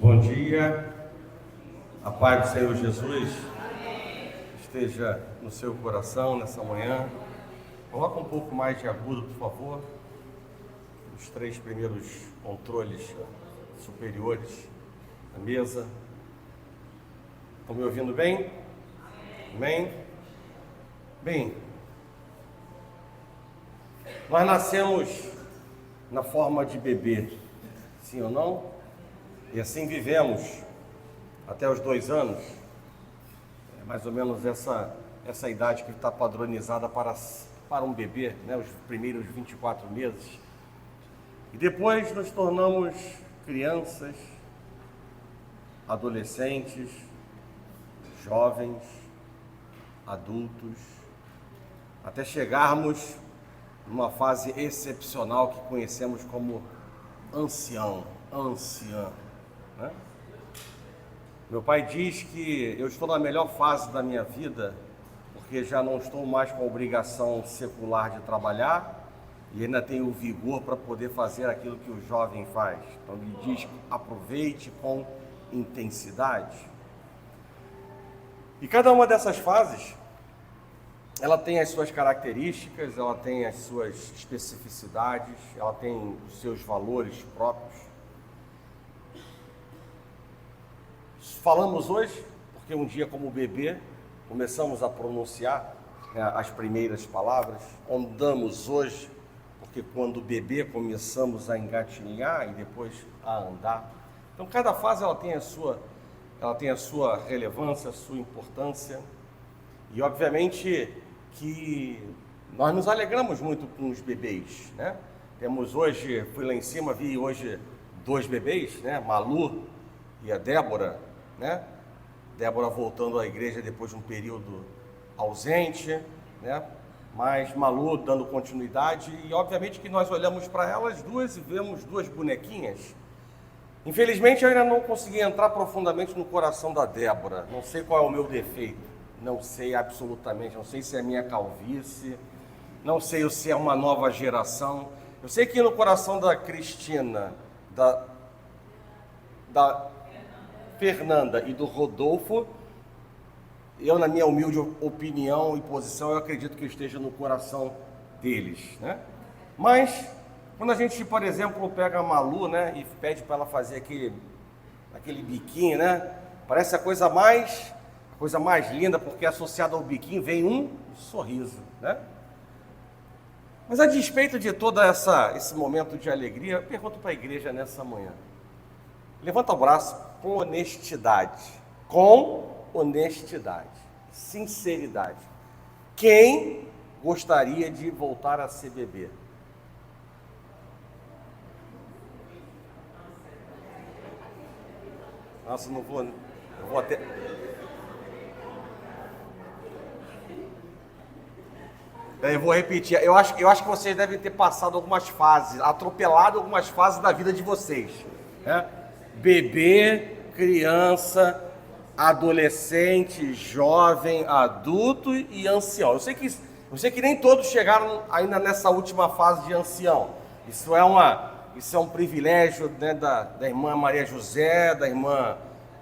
Bom dia, a paz do Senhor Jesus esteja no seu coração nessa manhã. Coloca um pouco mais de agudo, por favor, os 3 primeiros controles superiores da mesa. Estão me ouvindo bem? Amém? Bem, nós nascemos na forma de bebê, sim ou não? E assim vivemos até os 2 anos, é mais ou menos essa idade que está padronizada para um bebê, né? Os primeiros 24 meses. E depois nos tornamos crianças, adolescentes, jovens, adultos, até chegarmos numa fase excepcional que conhecemos como anciã. Né? Meu pai diz que eu estou na melhor fase da minha vida porque já não estou mais com a obrigação secular de trabalhar e ainda tenho o vigor para poder fazer aquilo que o jovem faz. Então ele diz: aproveite com intensidade. E cada uma dessas fases, ela tem as suas características, ela tem as suas especificidades, ela tem os seus valores próprios. Falamos hoje, porque um dia como bebê, começamos a pronunciar as primeiras palavras. Andamos hoje, porque quando bebê começamos a engatinhar e depois a andar. Então cada fase ela tem a sua relevância, a sua importância. E obviamente que nós nos alegramos muito com os bebês, né? Temos hoje, fui lá em cima, vi hoje 2 bebês, né? Malu e a Débora, né? Débora voltando à igreja depois de um período ausente, né? Mas Malu dando continuidade, e obviamente que nós olhamos para elas duas e vemos 2 bonequinhas. Infelizmente eu ainda não consegui entrar profundamente no coração da Débora. Não sei qual é o meu defeito, não sei absolutamente, não sei se é a minha calvície, não sei se é uma nova geração. Eu sei que no coração da Cristina, da Fernanda e do Rodolfo, eu, na minha humilde opinião e posição, eu acredito que esteja no coração deles, né? Mas quando a gente, por exemplo, pega a Malu, né, e pede para ela fazer aquele biquinho, né? Parece a coisa mais linda, porque associado ao biquinho vem um sorriso, né? Mas a despeito de todo esse momento de alegria, eu pergunto para a igreja nessa manhã. Levanta o braço com honestidade, sinceridade. Quem gostaria de voltar a ser bebê? Nossa, eu vou até... Eu vou repetir, eu acho que vocês devem ter passado algumas fases, atropelado algumas fases da vida de vocês, né? Bebê, criança, adolescente, jovem, adulto e ancião. Eu sei que nem todos chegaram ainda nessa última fase de ancião. Isso é um privilégio, né, da irmã Maria José, da irmã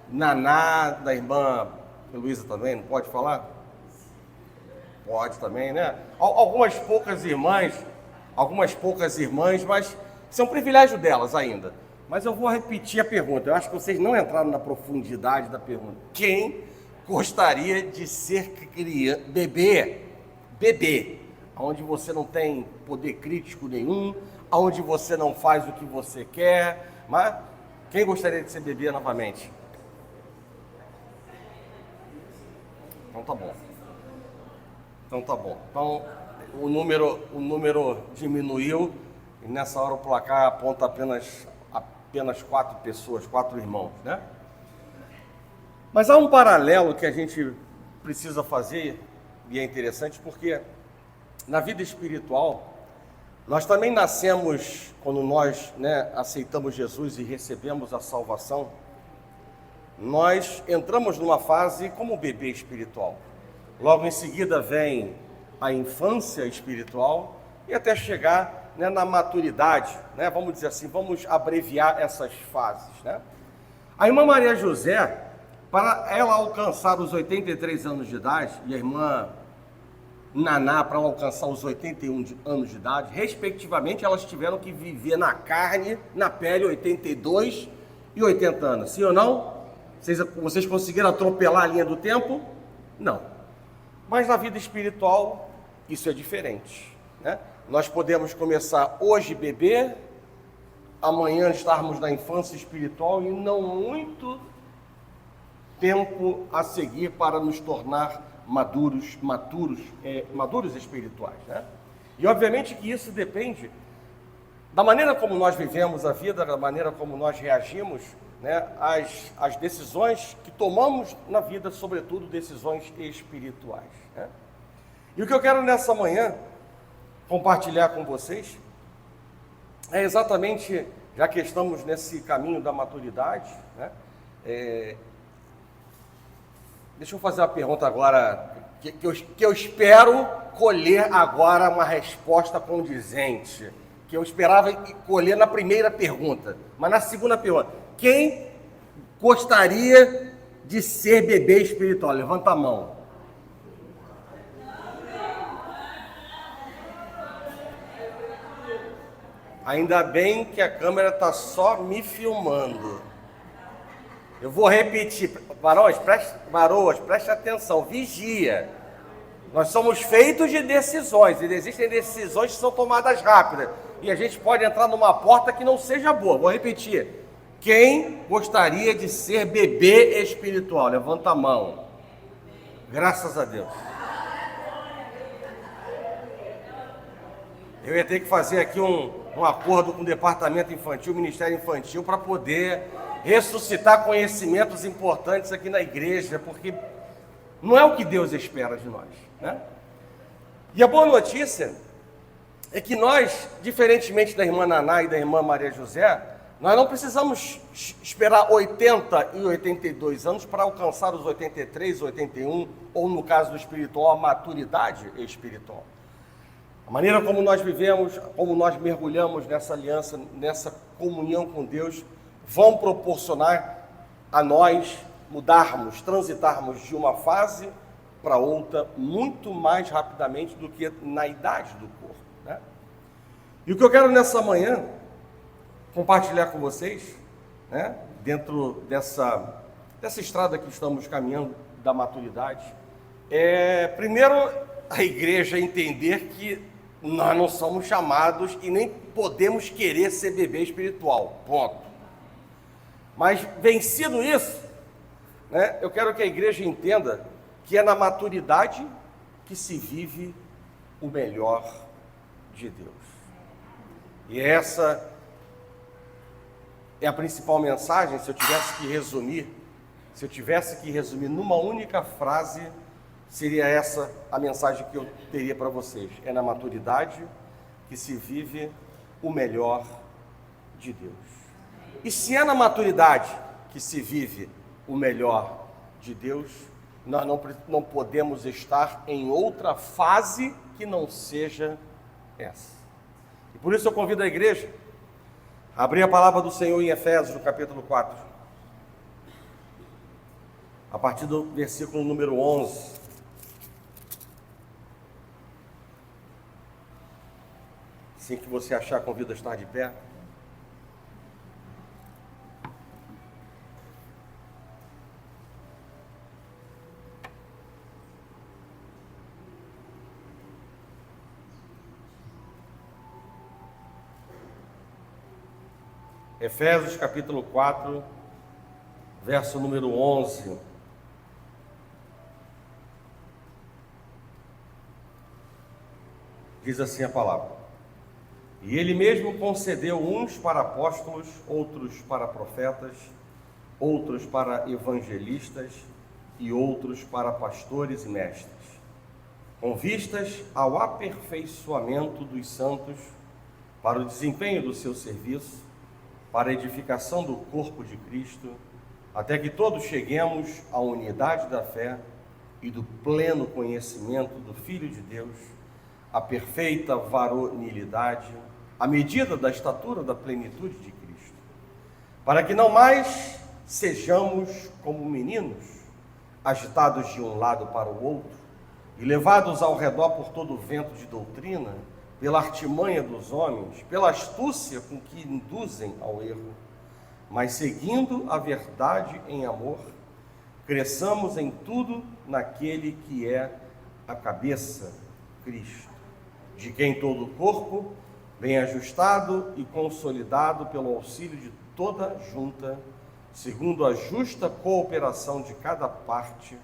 Naná, da irmã Luísa também, não pode falar? Pode também, né? Algumas poucas irmãs, mas isso é um privilégio delas ainda. Mas eu vou repetir a pergunta, eu acho que vocês não entraram na profundidade da pergunta. Quem gostaria de ser bebê, onde você não tem poder crítico nenhum, onde você não faz o que você quer, mas quem gostaria de ser bebê novamente? Então tá bom. Então o número diminuiu e nessa hora o placar aponta apenas 4 pessoas, 4 irmãos, né? Mas há um paralelo que a gente precisa fazer e é interessante porque na vida espiritual nós também nascemos, quando nós, né, aceitamos Jesus e recebemos a salvação, nós entramos numa fase como bebê espiritual. Logo em seguida vem a infância espiritual e até chegar, né, na maturidade, né? Vamos dizer assim, vamos abreviar essas fases, né? A irmã Maria José, para ela alcançar os 83 anos de idade, e a irmã Naná para alcançar os 81 anos de idade, respectivamente, elas tiveram que viver na carne, na pele, 82 e 80 anos. Sim ou não? Vocês conseguiram atropelar a linha do tempo? Não. Mas na vida espiritual, isso é diferente, né? Nós podemos começar hoje bebê, amanhã estarmos na infância espiritual e não muito tempo a seguir para nos tornar maduros espirituais, né? E obviamente que isso depende da maneira como nós vivemos a vida, da maneira como nós reagimos, né, às decisões que tomamos na vida, sobretudo decisões espirituais, né? E o que eu quero nessa manhã compartilhar com vocês é exatamente, já que estamos nesse caminho da maturidade, né, deixa eu fazer uma pergunta agora, que eu espero colher agora uma resposta condizente, que eu esperava colher na primeira pergunta, mas na segunda pergunta: quem gostaria de ser bebê espiritual? Levanta a mão. Ainda bem que a câmera está só me filmando. Eu vou repetir. Varoas, preste atenção, vigia. Nós somos feitos de decisões, e existem decisões que são tomadas rápidas, e a gente pode entrar numa porta que não seja boa. Vou repetir. Quem gostaria de ser bebê espiritual? Levanta a mão. Graças a Deus. Eu ia ter que fazer aqui um acordo com o departamento infantil, o Ministério Infantil, para poder ressuscitar conhecimentos importantes aqui na igreja, porque não é o que Deus espera de nós, né? E a boa notícia é que nós, diferentemente da irmã Naná e da irmã Maria José, nós não precisamos esperar 80 e 82 anos para alcançar os 83, 81, ou no caso do espiritual, a maturidade espiritual. A maneira como nós vivemos, como nós mergulhamos nessa aliança, nessa comunhão com Deus, vão proporcionar a nós mudarmos, transitarmos de uma fase para outra muito mais rapidamente do que na idade do corpo, né? E o que eu quero nessa manhã compartilhar com vocês, né, dentro dessa estrada que estamos caminhando da maturidade, primeiro, a igreja entender que nós não somos chamados e nem podemos querer ser bebê espiritual, ponto. Mas vencido isso, né, eu quero que a igreja entenda que é na maturidade que se vive o melhor de Deus. E essa é a principal mensagem. Se eu tivesse que resumir numa única frase, seria essa a mensagem que eu teria para vocês. É na maturidade que se vive o melhor de Deus. E se é na maturidade que se vive o melhor de Deus, nós não podemos estar em outra fase que não seja essa. E por isso eu convido a igreja a abrir a palavra do Senhor em Efésios, no capítulo 4, a partir do versículo número 11. Assim que você achar, convido a estar de pé. Efésios capítulo 4, verso número 11. Diz assim a palavra: E ele mesmo concedeu uns para apóstolos, outros para profetas, outros para evangelistas e outros para pastores e mestres, com vistas ao aperfeiçoamento dos santos, para o desempenho do seu serviço, para a edificação do corpo de Cristo, até que todos cheguemos à unidade da fé e do pleno conhecimento do Filho de Deus, à perfeita varonilidade, à medida da estatura da plenitude de Cristo, para que não mais sejamos como meninos, agitados de um lado para o outro e levados ao redor por todo o vento de doutrina, pela artimanha dos homens, pela astúcia com que induzem ao erro, mas seguindo a verdade em amor, cresçamos em tudo naquele que é a cabeça, Cristo, de quem todo o corpo, bem ajustado e consolidado pelo auxílio de toda junta, segundo a justa cooperação de cada parte,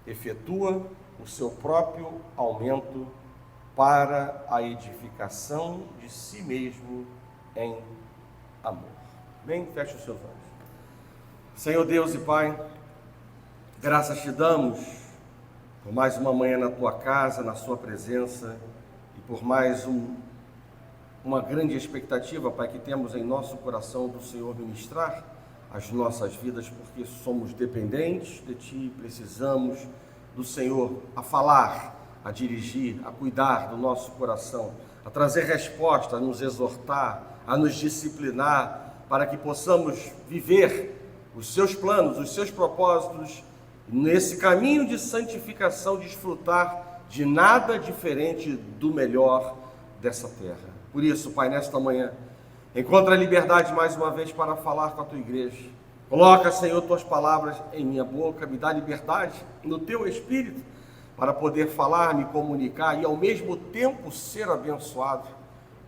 efetua o seu próprio aumento para a edificação de si mesmo em amor. Bem, feche os seus olhos. Senhor Deus e Pai, graças te damos por mais uma manhã na tua casa, na sua presença, e por mais uma grande expectativa, Pai, que temos em nosso coração do Senhor ministrar as nossas vidas, porque somos dependentes de Ti, precisamos do Senhor a falar, a dirigir, a cuidar do nosso coração, a trazer resposta, a nos exortar, a nos disciplinar, para que possamos viver os Seus planos, os Seus propósitos, nesse caminho de santificação, desfrutar de nada diferente do melhor dessa terra. Por isso, Pai, nesta manhã, encontra a liberdade mais uma vez para falar com a Tua igreja. Coloca, Senhor, Tuas palavras em minha boca, me dá liberdade no Teu Espírito para poder falar, me comunicar e ao mesmo tempo ser abençoado.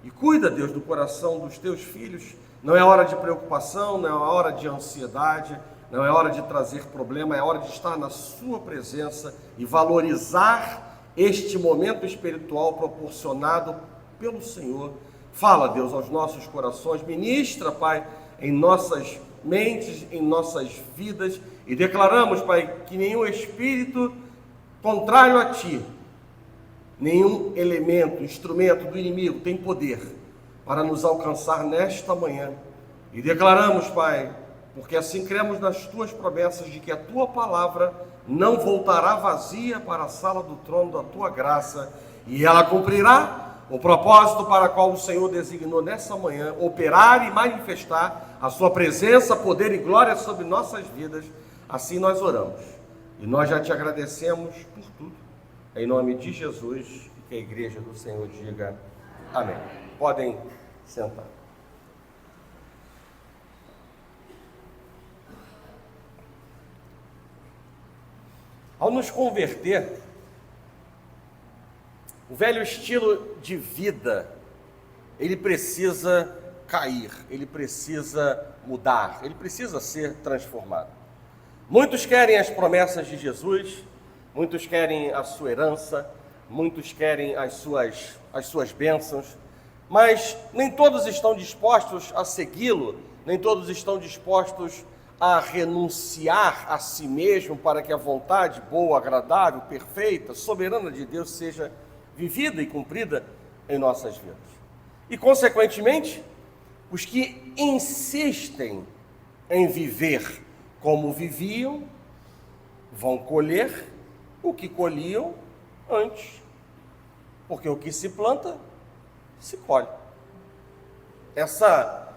E cuida, Deus, do coração dos Teus filhos. Não é hora de preocupação, não é hora de ansiedade, não é hora de trazer problema, é hora de estar na Sua presença e valorizar este momento espiritual proporcionado pelo Senhor. Fala, Deus, aos nossos corações, ministra, Pai, em nossas mentes, em nossas vidas, e declaramos, Pai, que nenhum espírito contrário a Ti, nenhum elemento, instrumento do inimigo tem poder para nos alcançar nesta manhã. E declaramos, Pai, porque assim cremos nas Tuas promessas de que a Tua palavra não voltará vazia para a sala do trono da Tua graça, e ela cumprirá o propósito para o qual o Senhor designou nessa manhã, operar e manifestar a Sua presença, poder e glória sobre nossas vidas. Assim nós oramos. E nós já Te agradecemos por tudo. Em nome de Jesus, e que a igreja do Senhor diga amém. Podem sentar. Ao nos converter, o velho estilo de vida, ele precisa cair, ele precisa mudar, ele precisa ser transformado. Muitos querem as promessas de Jesus, muitos querem a sua herança, muitos querem as suas bênçãos, mas nem todos estão dispostos a segui-lo, nem todos estão dispostos a renunciar a si mesmo para que a vontade boa, agradável, perfeita, soberana de Deus seja vivida e cumprida em nossas vidas. E, consequentemente, os que insistem em viver como viviam, vão colher o que colhiam antes. Porque o que se planta, se colhe. Essa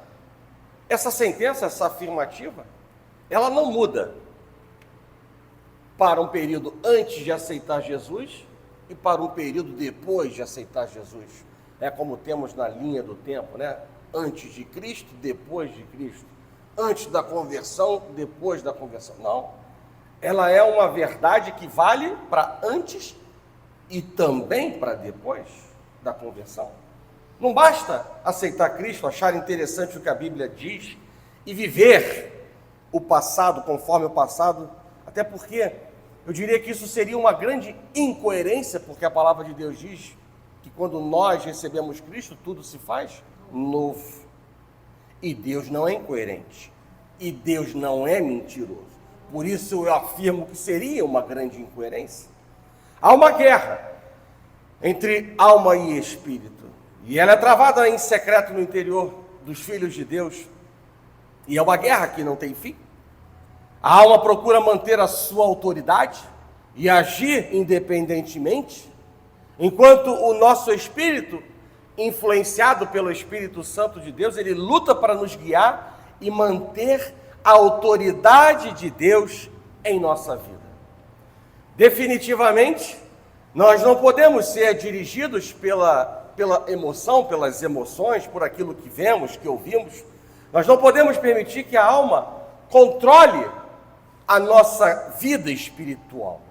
sentença, essa afirmativa, ela não muda para um período antes de aceitar Jesus e para um período depois de aceitar Jesus. É como temos na linha do tempo, né? Antes de Cristo, depois de Cristo. Antes da conversão, depois da conversão. Não. Ela é uma verdade que vale para antes e também para depois da conversão. Não basta aceitar Cristo, achar interessante o que a Bíblia diz e viver o passado conforme o passado, até porque eu diria que isso seria uma grande incoerência, porque a palavra de Deus diz que quando nós recebemos Cristo, tudo se faz novo. E Deus não é incoerente. E Deus não é mentiroso. Por isso eu afirmo que seria uma grande incoerência. Há uma guerra entre alma e espírito. E ela é travada em secreto no interior dos filhos de Deus. E é uma guerra que não tem fim. A alma procura manter a sua autoridade e agir independentemente, enquanto o nosso espírito, influenciado pelo Espírito Santo de Deus, ele luta para nos guiar e manter a autoridade de Deus em nossa vida. Definitivamente, nós não podemos ser dirigidos pela emoção, pelas emoções, por aquilo que vemos, que ouvimos. Nós não podemos permitir que a alma controle a nossa vida espiritual.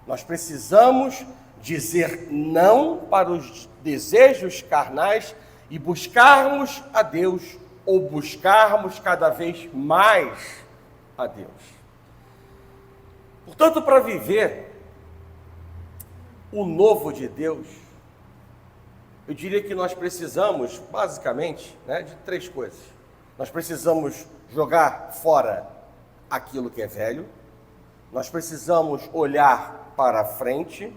Nós precisamos dizer não para os desejos carnais e buscarmos a Deus, ou buscarmos cada vez mais a Deus. Portanto, para viver o novo de Deus, eu diria que nós precisamos, basicamente, de 3 coisas. Nós precisamos jogar fora aquilo que é velho, nós precisamos olhar para a frente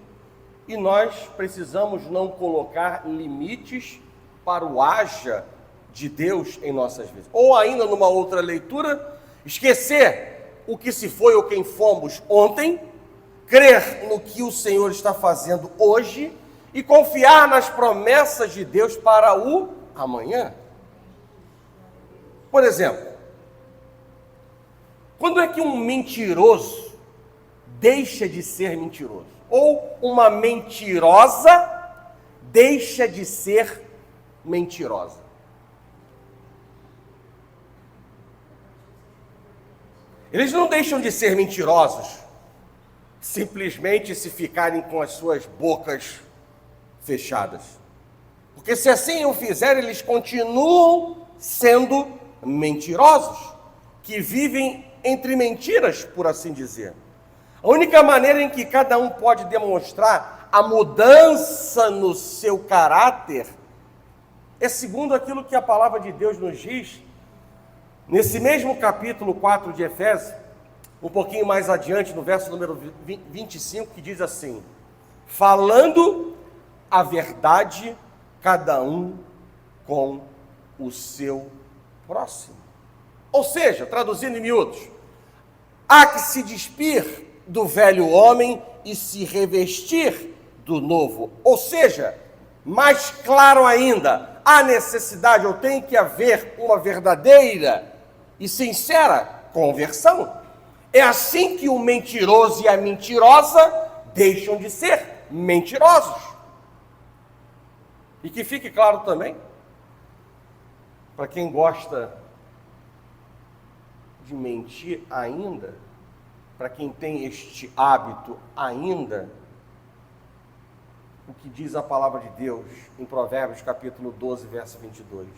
e nós precisamos não colocar limites para o haja de Deus em nossas vidas. Ou ainda, numa outra leitura, esquecer o que se foi ou quem fomos ontem, crer no que o Senhor está fazendo hoje e confiar nas promessas de Deus para o amanhã. Por exemplo, quando é que um mentiroso deixa de ser mentiroso? Ou uma mentirosa deixa de ser mentirosa? Eles não deixam de ser mentirosos simplesmente se ficarem com as suas bocas fechadas. Porque se assim o fizerem, eles continuam sendo mentirosos, que vivem entre mentiras, por assim dizer. A única maneira em que cada um pode demonstrar a mudança no seu caráter é segundo aquilo que a palavra de Deus nos diz, nesse mesmo capítulo 4 de Efésios, um pouquinho mais adiante, no verso número 25, que diz assim: falando a verdade, cada um com o seu próximo. Ou seja, traduzindo em miúdos, há que se despir do velho homem e se revestir do novo. Ou seja, mais claro ainda, há necessidade, ou tem que haver uma verdadeira e sincera conversão. É assim que o mentiroso e a mentirosa deixam de ser mentirosos. E que fique claro também, para quem gosta de mentir ainda, para quem tem este hábito ainda, o que diz a palavra de Deus em Provérbios capítulo 12, verso 22.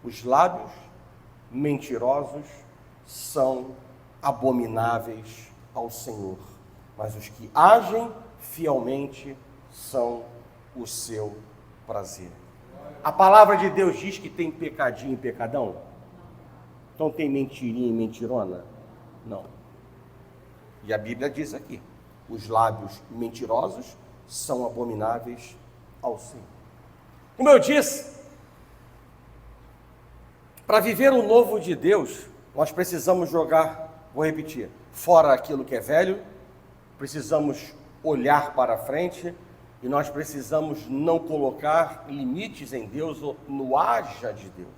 Os lábios mentirosos são abomináveis ao Senhor, mas os que agem fielmente são o seu prazer. A palavra de Deus diz que tem pecadinho e pecadão? Então tem mentirinha e mentirona? Não. E a Bíblia diz aqui, os lábios mentirosos são abomináveis ao Senhor. Como eu disse, para viver o novo de Deus, nós precisamos jogar, vou repetir, fora aquilo que é velho, precisamos olhar para frente e nós precisamos não colocar limites em Deus ou no haja de Deus.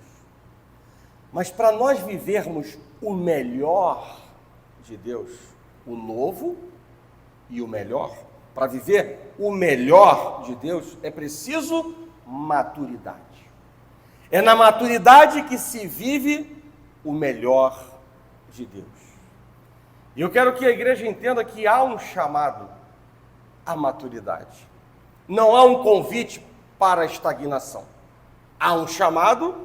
Mas para nós vivermos o melhor de Deus, o novo e o melhor, para viver o melhor de Deus é preciso maturidade. É na maturidade que se vive o melhor de Deus. E eu quero que a igreja entenda que há um chamado à maturidade. Não há um convite para a estagnação. Há um chamado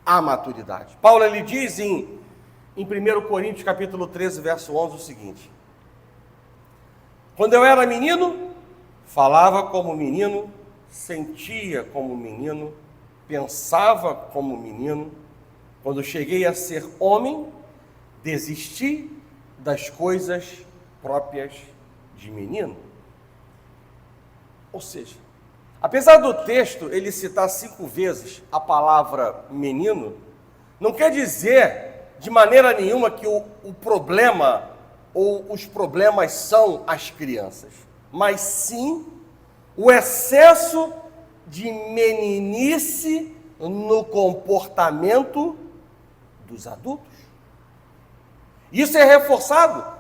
à maturidade. Paulo ele diz em 1 Coríntios capítulo 13, verso 11 o seguinte: quando eu era menino, falava como menino, sentia como menino, pensava como menino. Quando cheguei a ser homem, desisti das coisas próprias de menino. Ou seja, apesar do texto ele citar 5 vezes a palavra menino, não quer dizer de maneira nenhuma que o problema ou os problemas são as crianças, mas sim o excesso de meninice no comportamento dos adultos. Isso é reforçado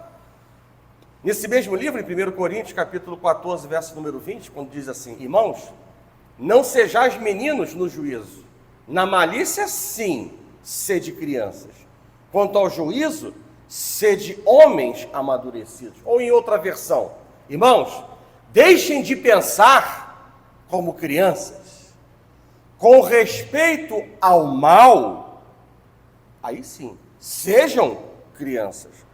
nesse mesmo livro, em 1 Coríntios, capítulo 14, verso número 20, quando diz assim: irmãos, não sejais meninos no juízo, na malícia sim, sede crianças. Quanto ao juízo, sede homens amadurecidos. Ou em outra versão, irmãos, deixem de pensar como crianças. Com respeito ao mal, aí sim, sejam crianças.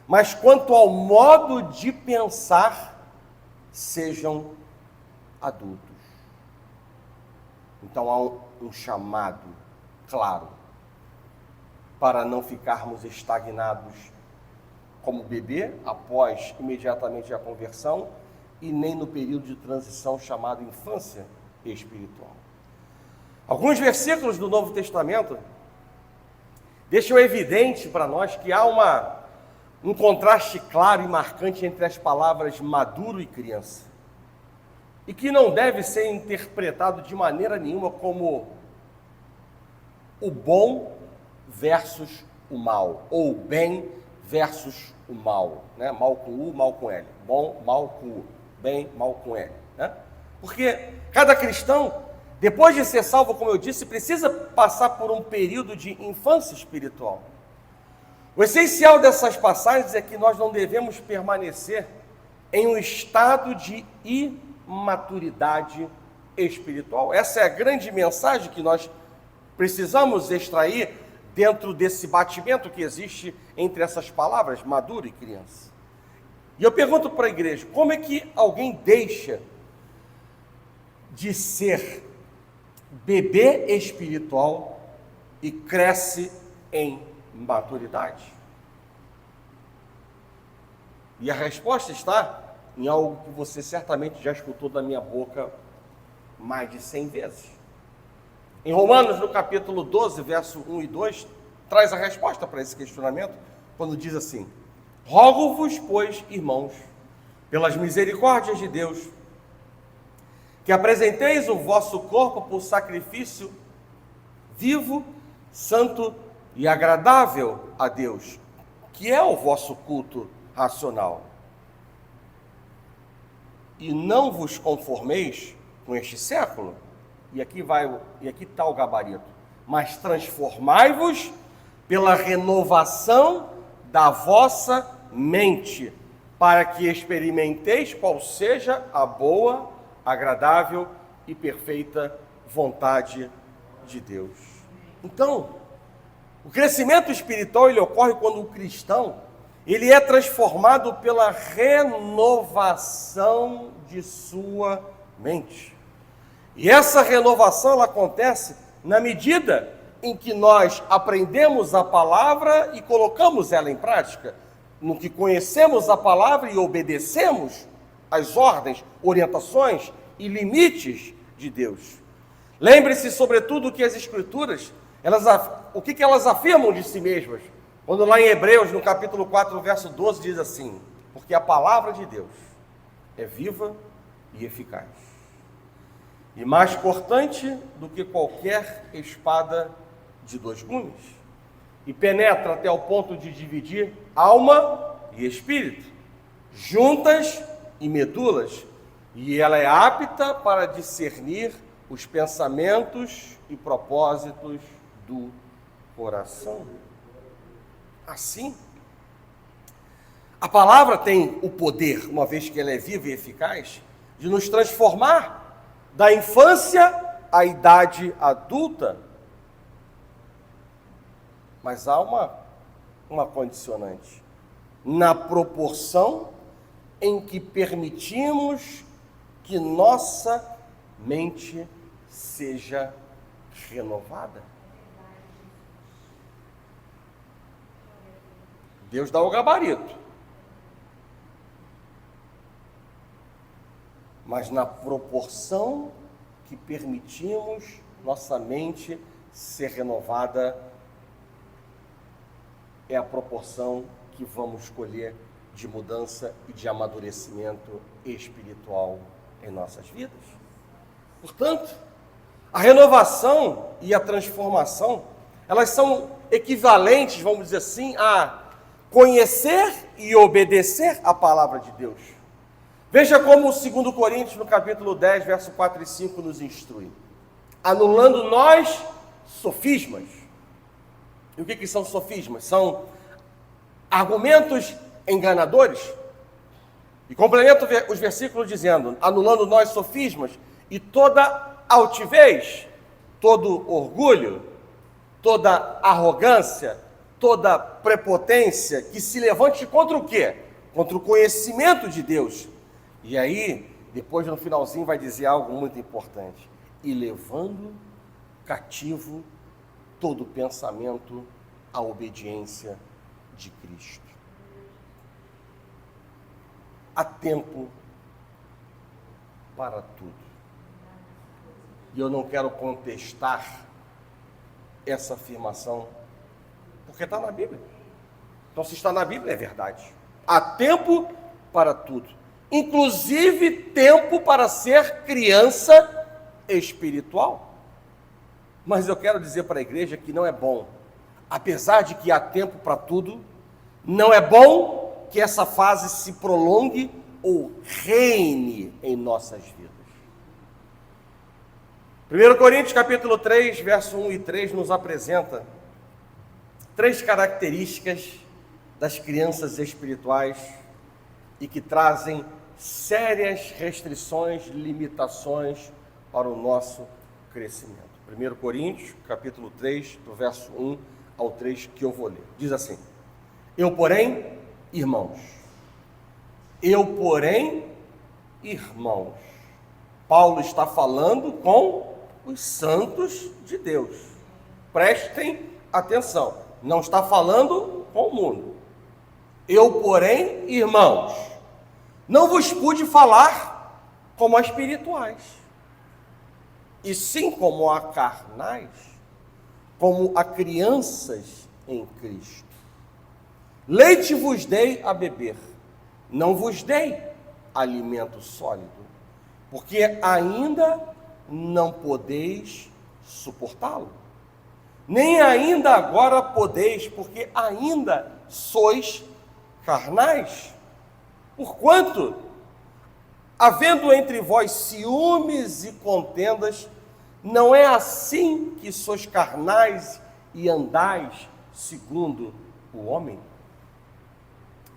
Mas quanto ao modo de pensar, sejam adultos. Então há um chamado claro para não ficarmos estagnados como bebê após imediatamente a conversão e nem no período de transição chamado infância espiritual. Alguns versículos do Novo Testamento deixam evidente para nós que há um contraste claro e marcante entre as palavras maduro e criança, e que não deve ser interpretado de maneira nenhuma como o bom versus o mal, ou o bem versus o mal, né? Mal com U, mal com L, bom, mal com U, bem, mal com L, né? Porque cada cristão, depois de ser salvo, como eu disse, precisa passar por um período de infância espiritual. O essencial dessas passagens é que nós não devemos permanecer em um estado de imaturidade espiritual. Essa é a grande mensagem que nós precisamos extrair dentro desse batimento que existe entre essas palavras, maduro e criança. E eu pergunto para a igreja, como é que alguém deixa de ser bebê espiritual e cresce em maturidade? E a resposta está em algo que você certamente já escutou da minha boca mais de 100 vezes. Em Romanos, no capítulo 12, verso 1 e 2, traz a resposta para esse questionamento, quando diz assim: rogo-vos, pois, irmãos, pelas misericórdias de Deus, que apresenteis o vosso corpo por sacrifício vivo, santo e agradável a Deus, que é o vosso culto racional. E não vos conformeis com este século. E aqui está o gabarito. Mas transformai-vos pela renovação da vossa mente, para que experimenteis qual seja a boa, agradável e perfeita vontade de Deus. Então, o crescimento espiritual ele ocorre quando o cristão ele é transformado pela renovação de sua mente. E essa renovação ela acontece na medida em que nós aprendemos a palavra e colocamos ela em prática, no que conhecemos a palavra e obedecemos as ordens, orientações e limites de Deus. Lembre-se, sobretudo, que as Escrituras, o que elas afirmam de si mesmas? Quando lá em Hebreus, no capítulo 4, verso 12, diz assim: porque a palavra de Deus é viva e eficaz, e mais cortante do que qualquer espada de dois gumes, e penetra até o ponto de dividir alma e espírito, juntas e medulas, e ela é apta para discernir os pensamentos e propósitos do coração. Assim, a palavra tem o poder, uma vez que ela é viva e eficaz, de nos transformar da infância à idade adulta. Mas há uma condicionante: na proporção em que permitimos que nossa mente seja renovada. Deus dá o gabarito, mas na proporção que permitimos nossa mente ser renovada, é a proporção que vamos escolher de mudança e de amadurecimento espiritual em nossas vidas. Portanto, a renovação e a transformação, elas são equivalentes, vamos dizer assim, a conhecer e obedecer a palavra de Deus. Veja como o 2 Coríntios, no capítulo 10, verso 4 e 5, nos instrui. Anulando nós sofismas. E o que são sofismas? São argumentos enganadores. E complementa os versículos dizendo, anulando nós sofismas e toda altivez, todo orgulho, toda arrogância, toda prepotência que se levante contra o quê? Contra o conhecimento de Deus. E aí, depois no finalzinho vai dizer algo muito importante. E levando cativo todo pensamento à obediência de Cristo. Há tempo para tudo. E eu não quero contestar essa afirmação, porque está na Bíblia. Então, se está na Bíblia, é verdade. Há tempo para tudo. Inclusive, tempo para ser criança espiritual. Mas eu quero dizer para a igreja que não é bom. Apesar de que há tempo para tudo, não é bom que essa fase se prolongue ou reine em nossas vidas. 1 Coríntios capítulo 3, verso 1 e 3 nos apresenta 3 características das crianças espirituais e que trazem sérias restrições, limitações para o nosso crescimento. 1 Coríntios capítulo 3, do verso 1 ao 3, que eu vou ler. Diz assim: Eu, porém, irmãos, Paulo está falando com os santos de Deus. Prestem atenção, não está falando com o mundo. Eu, porém, irmãos, não vos pude falar como a espirituais, e sim como a carnais, como a crianças em Cristo. Leite vos dei a beber, não vos dei alimento sólido, porque ainda não podeis suportá-lo, nem ainda agora podeis, porque ainda sois carnais. Porquanto, havendo entre vós ciúmes e contendas, não é assim que sois carnais e andais segundo o homem?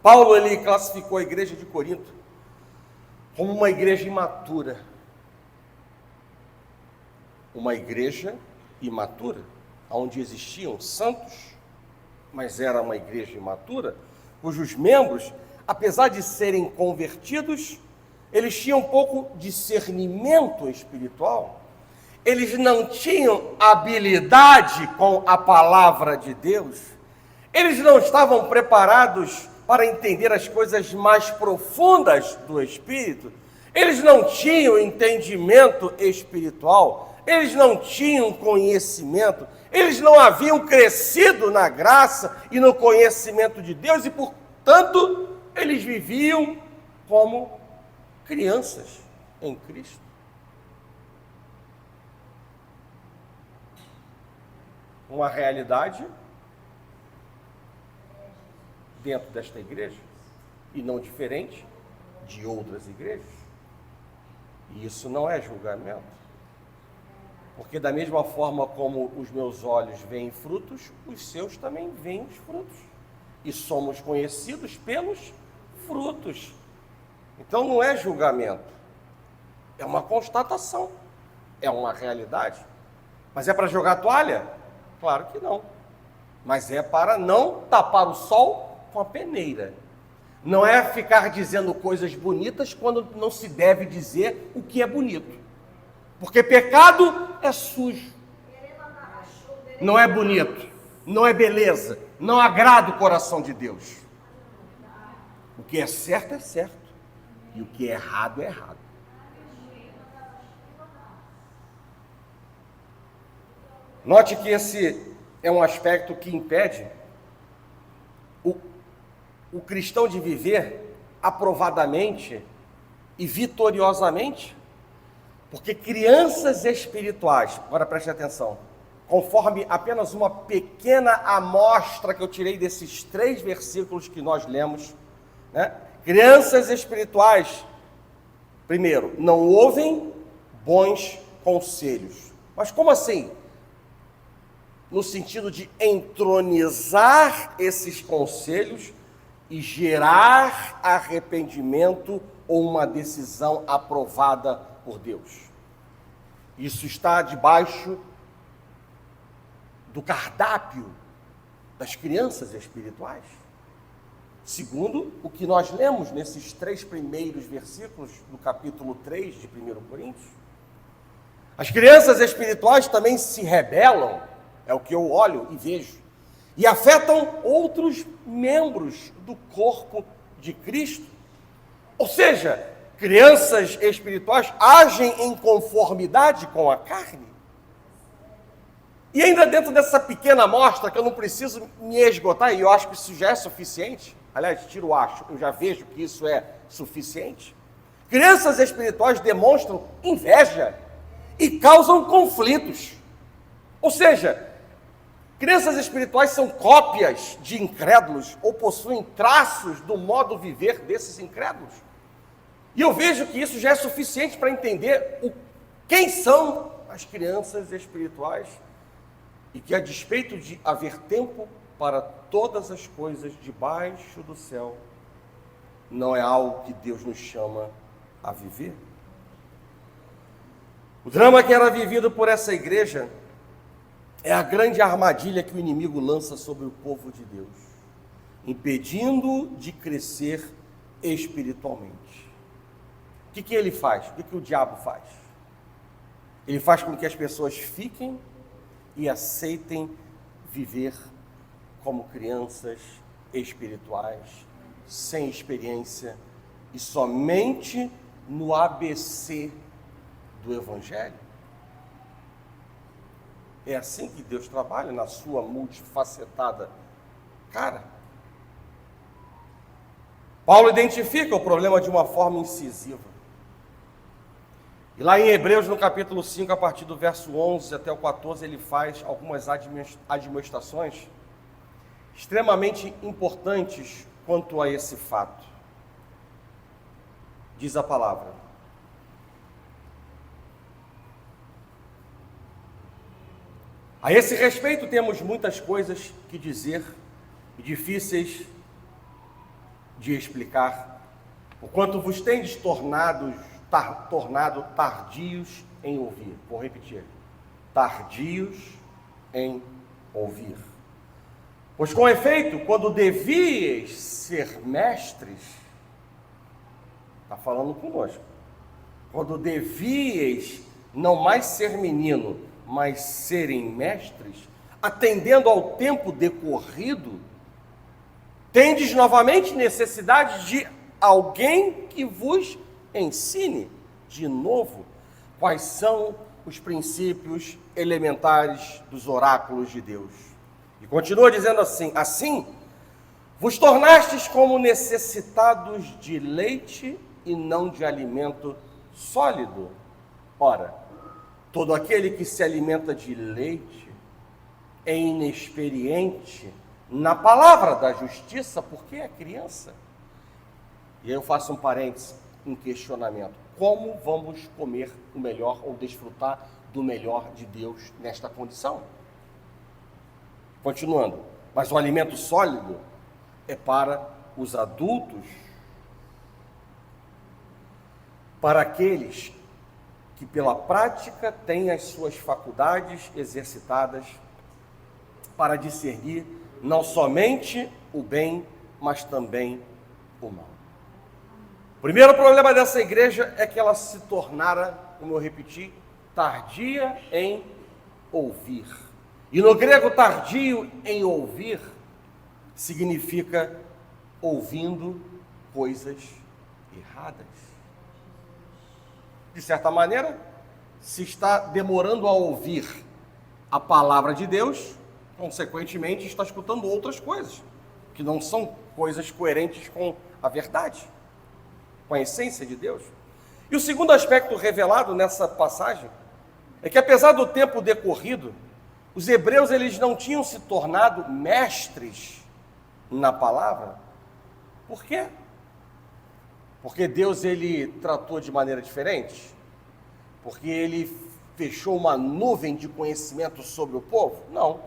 Paulo, ele classificou a igreja de Corinto como uma igreja imatura. Uma igreja imatura, onde existiam santos, mas era uma igreja imatura, cujos membros, apesar de serem convertidos, eles tinham pouco discernimento espiritual. Eles não tinham habilidade com a palavra de Deus. Eles não estavam preparados para entender as coisas mais profundas do Espírito. Eles não tinham entendimento espiritual. Eles não tinham conhecimento. Eles não haviam crescido na graça e no conhecimento de Deus e, portanto, eles viviam como crianças em Cristo. Uma realidade dentro desta igreja e não diferente de outras igrejas. E isso não é julgamento. Porque da mesma forma como os meus olhos veem frutos, os seus também veem os frutos. E somos conhecidos pelos frutos. Então não é julgamento, é uma constatação, é uma realidade. Mas é para jogar toalha? Claro que não. Mas é para não tapar o sol com a peneira. Não é ficar dizendo coisas bonitas quando não se deve dizer o que é bonito. Porque pecado é sujo. Não é bonito, não é beleza, não agrada o coração de Deus. O que é certo é certo. E o que é errado é errado. Note que esse é um aspecto que impede o cristão de viver aprovadamente e vitoriosamente. Porque crianças espirituais, agora preste atenção, conforme apenas uma pequena amostra que eu tirei desses 3 versículos que nós lemos, né? Crianças espirituais, primeiro, não ouvem bons conselhos. Mas como assim? No sentido de entronizar esses conselhos e gerar arrependimento ou uma decisão aprovada por Deus. Isso está debaixo do cardápio das crianças espirituais. Segundo o que nós lemos nesses 3 primeiros versículos do capítulo 3 de 1 Coríntios. As crianças espirituais também se rebelam, é o que eu olho e vejo, e afetam outros membros do corpo de Cristo. Ou seja, crianças espirituais agem em conformidade com a carne. E ainda dentro dessa pequena amostra, que eu não preciso me esgotar, e eu acho que isso já é suficiente, aliás, tiro o acho, eu já vejo que isso é suficiente. Crianças espirituais demonstram inveja e causam conflitos. Ou seja, crianças espirituais são cópias de incrédulos ou possuem traços do modo viver desses incrédulos. E eu vejo que isso já é suficiente para entender quem são as crianças espirituais e que, a despeito de haver tempo para todas as coisas debaixo do céu, não é algo que Deus nos chama a viver. O drama que era vivido por essa igreja é a grande armadilha que o inimigo lança sobre o povo de Deus, impedindo de crescer espiritualmente. O que ele faz? O que o diabo faz? Ele faz com que as pessoas fiquem e aceitem viver como crianças espirituais, sem experiência e somente no ABC do Evangelho. É assim que Deus trabalha na sua multifacetada cara. Paulo identifica o problema de uma forma incisiva. E lá em Hebreus, no capítulo 5, a partir do verso 11 até o 14, ele faz algumas admoestações extremamente importantes quanto a esse fato. Diz a palavra: a esse respeito temos muitas coisas que dizer e difíceis de explicar, porquanto vos tendes tornado tardios em ouvir. Vou repetir: tardios em ouvir. Pois com efeito, quando devíeis ser mestres, está falando conosco, quando devíeis não mais ser menino, mas serem mestres, atendendo ao tempo decorrido, tendes novamente necessidade de alguém que vos ensine de novo quais são os princípios elementares dos oráculos de Deus. E continua dizendo assim, vos tornastes como necessitados de leite e não de alimento sólido. Ora, todo aquele que se alimenta de leite é inexperiente na palavra da justiça, porque é criança. E aí eu faço um parênteses, um questionamento: como vamos comer o melhor ou desfrutar do melhor de Deus nesta condição? Continuando, mas o alimento sólido é para os adultos, para aqueles que pela prática têm as suas faculdades exercitadas para discernir não somente o bem, mas também o mal. O primeiro problema dessa igreja é que ela se tornara, como eu repeti, tardia em ouvir. E no grego, tardio em ouvir significa ouvindo coisas erradas. De certa maneira, se está demorando a ouvir a palavra de Deus, consequentemente está escutando outras coisas, que não são coisas coerentes com a verdade, com a essência de Deus. E o segundo aspecto revelado nessa passagem é que, apesar do tempo decorrido, Os hebreus, eles não tinham se tornado mestres na palavra. Por quê? Porque Deus, ele tratou de maneira diferente? Porque ele fechou uma nuvem de conhecimento sobre o povo? Não.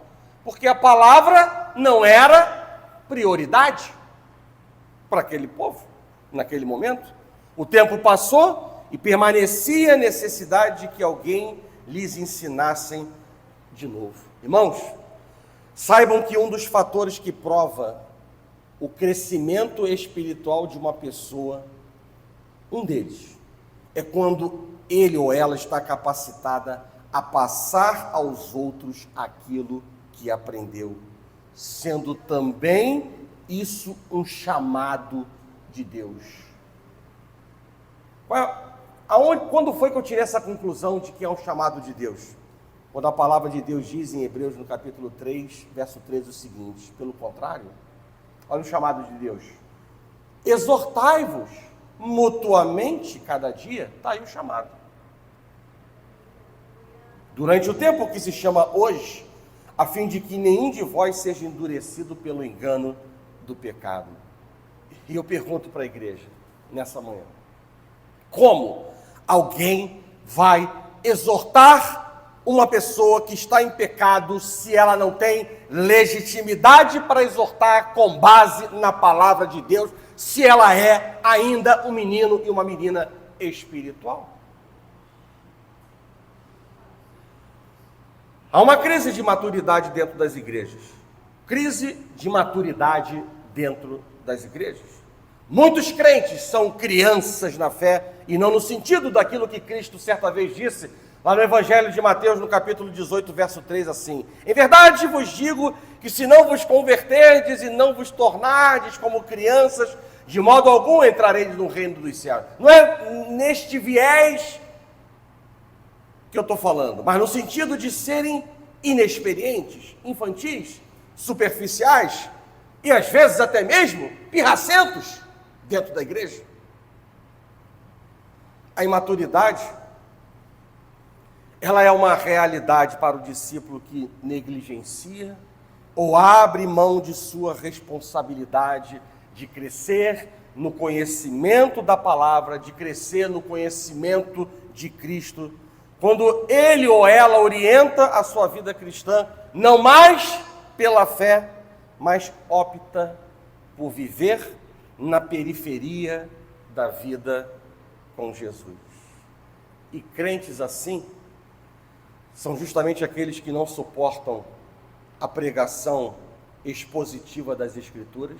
Porque a palavra não era prioridade para aquele povo, naquele momento. O tempo passou e permanecia a necessidade de que alguém lhes ensinasse de novo. Irmãos, saibam que um dos fatores que prova o crescimento espiritual de uma pessoa, um deles, é quando ele ou ela está capacitada a passar aos outros aquilo que aprendeu, sendo também isso um chamado de Deus. Quando foi que eu tirei essa conclusão de que é um chamado de Deus? Quando a palavra de Deus diz em Hebreus, no capítulo 3, verso 13, o seguinte: pelo contrário, olha o chamado de Deus: exortai-vos mutuamente cada dia. Está aí o chamado. Durante o tempo que se chama hoje, a fim de que nenhum de vós seja endurecido pelo engano do pecado. E eu pergunto para a igreja, nessa manhã: como alguém vai exortar uma pessoa que está em pecado se ela não tem legitimidade para exortar com base na palavra de Deus, se ela é ainda um menino e uma menina espiritual? Há uma crise de maturidade dentro das igrejas. Crise de maturidade dentro das igrejas. Muitos crentes são crianças na fé, e não no sentido daquilo que Cristo certa vez disse, lá no Evangelho de Mateus, no capítulo 18, verso 3, assim: em verdade vos digo que se não vos converterdes e não vos tornardes como crianças, de modo algum entrareis no reino dos céus. Não é neste viés que eu estou falando, mas no sentido de serem inexperientes, infantis, superficiais e às vezes até mesmo pirracentos dentro da igreja. A imaturidade, ela é uma realidade para o discípulo que negligencia ou abre mão de sua responsabilidade de crescer no conhecimento da palavra, de crescer no conhecimento de Cristo, quando ele ou ela orienta a sua vida cristã, não mais pela fé, mas opta por viver na periferia da vida com Jesus. E crentes assim são justamente aqueles que não suportam a pregação expositiva das Escrituras,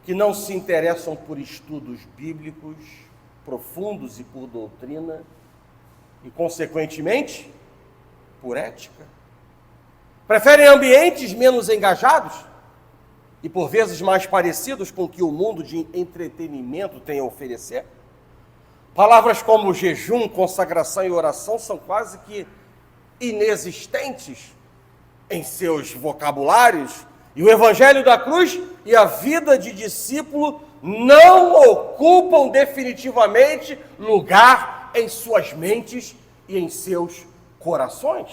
que não se interessam por estudos bíblicos profundos e por doutrina, e, consequentemente, por ética. Preferem ambientes menos engajados e, por vezes, mais parecidos com o que o mundo de entretenimento tem a oferecer. Palavras como jejum, consagração e oração são quase que inexistentes em seus vocabulários, e o Evangelho da Cruz e a vida de discípulo não ocupam definitivamente lugar em suas mentes e em seus corações.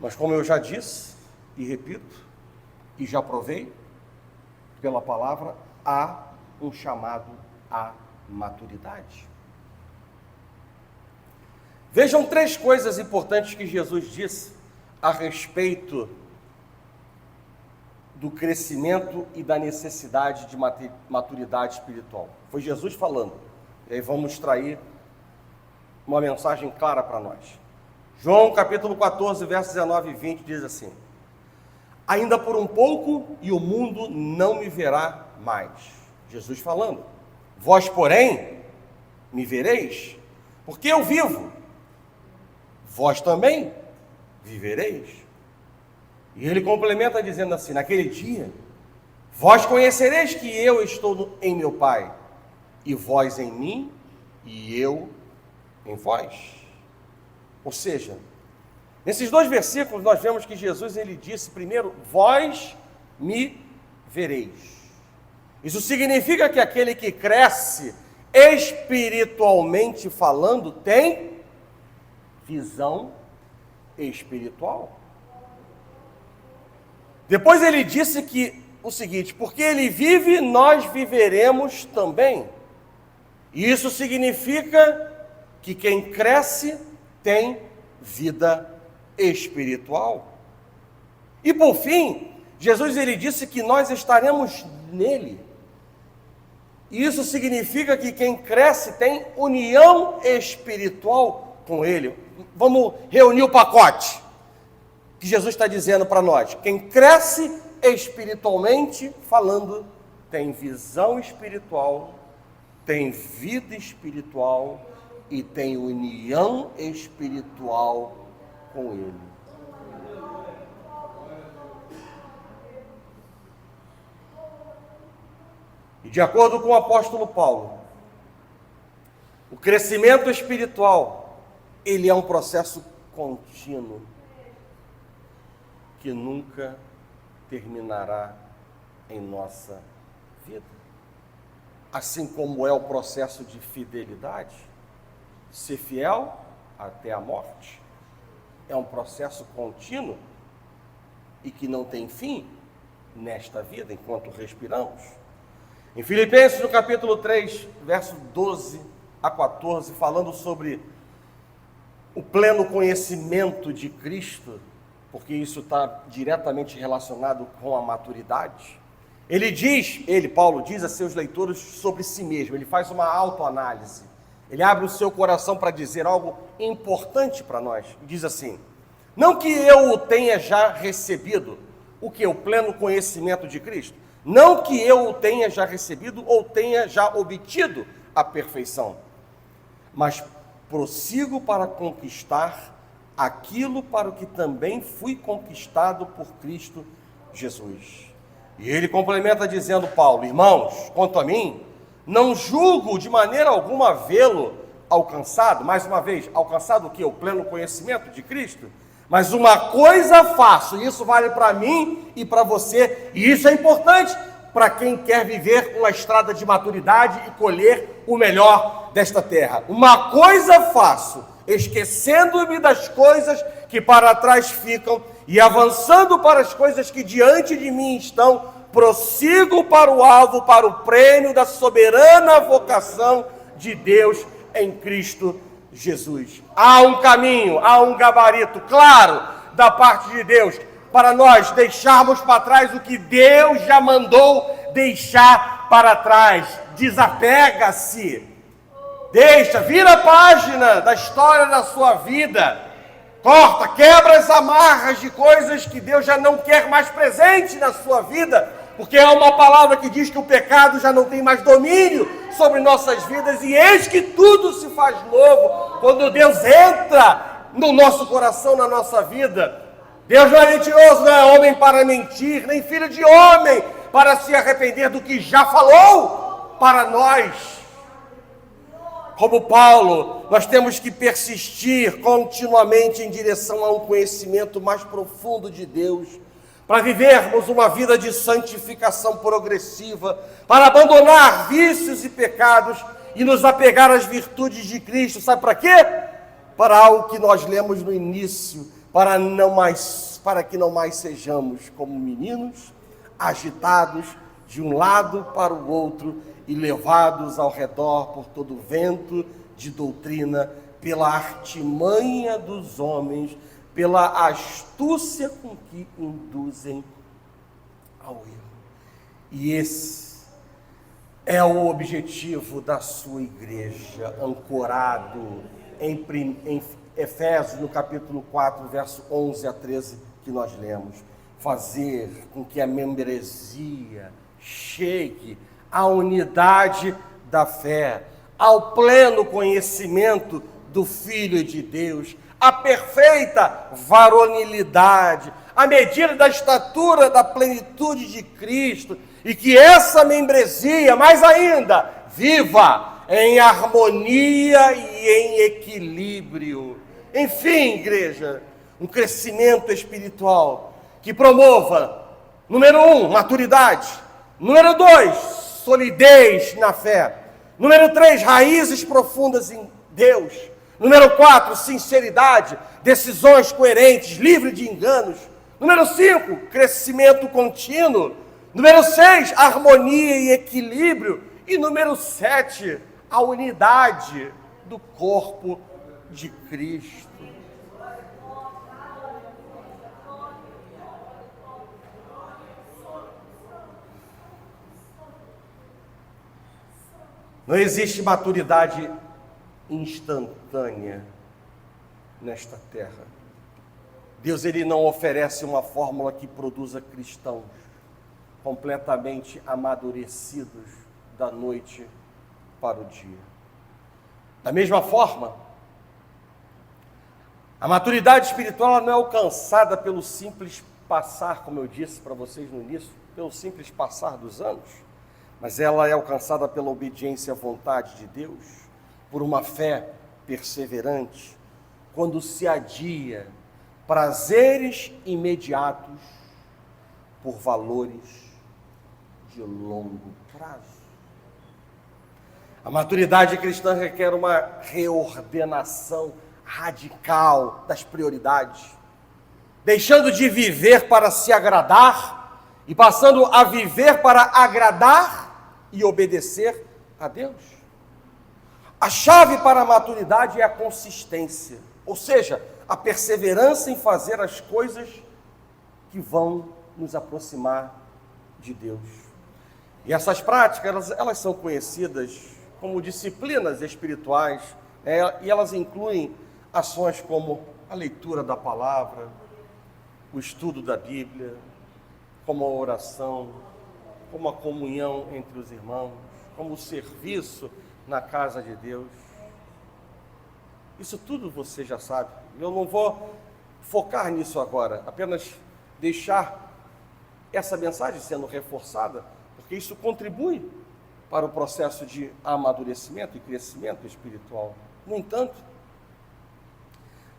Mas como eu já disse e repito, e já provei pela palavra, há um chamado à maturidade. Vejam 3 coisas importantes que Jesus disse a respeito do crescimento e da necessidade de maturidade espiritual. Foi Jesus falando. E aí vamos extrair uma mensagem clara para nós. João capítulo 14, versos 19 e 20 diz assim: ainda por um pouco e o mundo não me verá mais. Jesus falando. Vós, porém, me vereis, porque eu vivo. Vós também vivereis. E ele complementa dizendo assim: naquele dia, vós conhecereis que eu estou em meu Pai, e vós em mim, e eu em vós. Ou seja, nesses 2 versículos nós vemos que Jesus, ele disse primeiro: vós me vereis. Isso significa que aquele que cresce espiritualmente falando, tem visão espiritual. Depois ele disse que o seguinte: porque ele vive, nós viveremos também. E isso significa que quem cresce tem vida espiritual. E por fim, Jesus ele disse que nós estaremos nele. E isso significa que quem cresce tem união espiritual com ele. Vamos reunir o pacote que Jesus está dizendo para nós. Quem cresce espiritualmente falando tem visão espiritual, tem vida espiritual e tem união espiritual com ele. E de acordo com o apóstolo Paulo, o crescimento espiritual, ele é um processo contínuo, que nunca terminará em nossa vida. Assim como é o processo de fidelidade, ser fiel até a morte, é um processo contínuo e que não tem fim nesta vida, enquanto respiramos. Em Filipenses, no capítulo 3, verso 12 a 14, falando sobre o pleno conhecimento de Cristo, porque isso está diretamente relacionado com a maturidade. Paulo diz a seus leitores sobre si mesmo, ele faz uma autoanálise, ele abre o seu coração para dizer algo importante para nós, diz assim: não que eu o tenha já recebido, o que? O pleno conhecimento de Cristo. Não que eu o tenha já recebido ou tenha já obtido a perfeição, mas prossigo para conquistar aquilo para o que também fui conquistado por Cristo Jesus. E ele complementa dizendo, Paulo: irmãos, quanto a mim, não julgo de maneira alguma vê-lo alcançado. Mais uma vez, alcançado o quê? O pleno conhecimento de Cristo. Mas uma coisa faço, e isso vale para mim e para você, e isso é importante para quem quer viver uma estrada de maturidade e colher o melhor desta terra. Uma coisa faço, esquecendo-me das coisas que para trás ficam e avançando para as coisas que diante de mim estão, prossigo para o alvo, para o prêmio da soberana vocação de Deus em Cristo Jesus. Há um caminho, há um gabarito claro da parte de Deus para nós deixarmos para trás o que Deus já mandou deixar para trás. Desapega-se, deixa, vira a página da história da sua vida, corta, quebra as amarras de coisas que Deus já não quer mais presente na sua vida, porque é uma palavra que diz que o pecado já não tem mais domínio sobre nossas vidas, e eis que tudo se faz novo quando Deus entra no nosso coração, na nossa vida. Deus não é mentiroso, não é homem para mentir, nem filho de homem para se arrepender do que já falou para nós. Como Paulo, nós temos que persistir continuamente em direção a um conhecimento mais profundo de Deus, para vivermos uma vida de santificação progressiva, para abandonar vícios e pecados e nos apegar às virtudes de Cristo. Sabe para quê? Para algo que nós lemos no início, para que não mais sejamos como meninos, agitados de um lado para o outro e levados ao redor por todo o vento de doutrina, pela artimanha dos homens, pela astúcia com que induzem ao erro. E esse é o objetivo da sua igreja, ancorado em Efésios, no capítulo 4, verso 11 a 13, que nós lemos. Fazer com que a membresia chegue à unidade da fé, ao pleno conhecimento do Filho de Deus, à perfeita varonilidade, à medida da estatura da plenitude de Cristo, e que essa membresia, mais ainda, viva em harmonia e em equilíbrio. Enfim, igreja, um crescimento espiritual que promova, número 1, maturidade, número 2, solidez na fé, Número 3, raízes profundas em Deus. Número 4, sinceridade, decisões coerentes, livre de enganos. Número 5, crescimento contínuo. Número 6, harmonia e equilíbrio. E número 7, a unidade do corpo de Cristo. Não existe maturidade instantânea nesta terra. Deus, ele não oferece uma fórmula que produza cristãos completamente amadurecidos da noite para o dia. Da mesma forma, a maturidade espiritual não é alcançada pelo simples passar, como eu disse para vocês no início, pelo simples passar dos anos, mas ela é alcançada pela obediência à vontade de Deus, por uma fé perseverante, quando se adia prazeres imediatos por valores de longo prazo. A maturidade cristã requer uma reordenação radical das prioridades, deixando de viver para se agradar e passando a viver para agradar e obedecer a Deus. A chave para a maturidade é a consistência, ou seja, a perseverança em fazer as coisas que vão nos aproximar de Deus. E essas práticas, elas são conhecidas como disciplinas espirituais, e elas incluem ações como a leitura da palavra, o estudo da Bíblia, como a oração, como a comunhão entre os irmãos, como o serviço na casa de Deus. Isso tudo você já sabe. Eu não vou focar nisso agora, apenas deixar essa mensagem sendo reforçada, porque isso contribui para o processo de amadurecimento e crescimento espiritual. No entanto,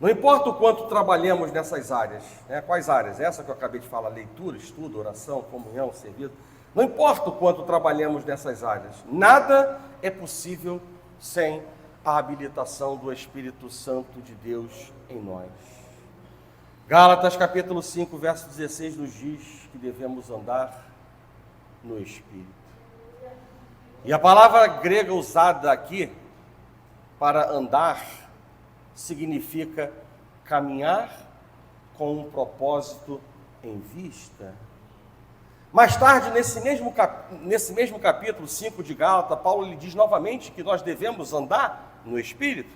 não importa o quanto trabalhemos nessas áreas, quais áreas? Essa que eu acabei de falar, leitura, estudo, oração, comunhão, serviço. Não importa o quanto trabalhemos nessas áreas, nada é possível sem a habilitação do Espírito Santo de Deus em nós. Gálatas capítulo 5, verso 16 nos diz que devemos andar no Espírito. E a palavra grega usada aqui para andar significa caminhar com um propósito em vista. Mais tarde, nesse mesmo capítulo 5 de Gálatas, Paulo lhe diz novamente que nós devemos andar no Espírito.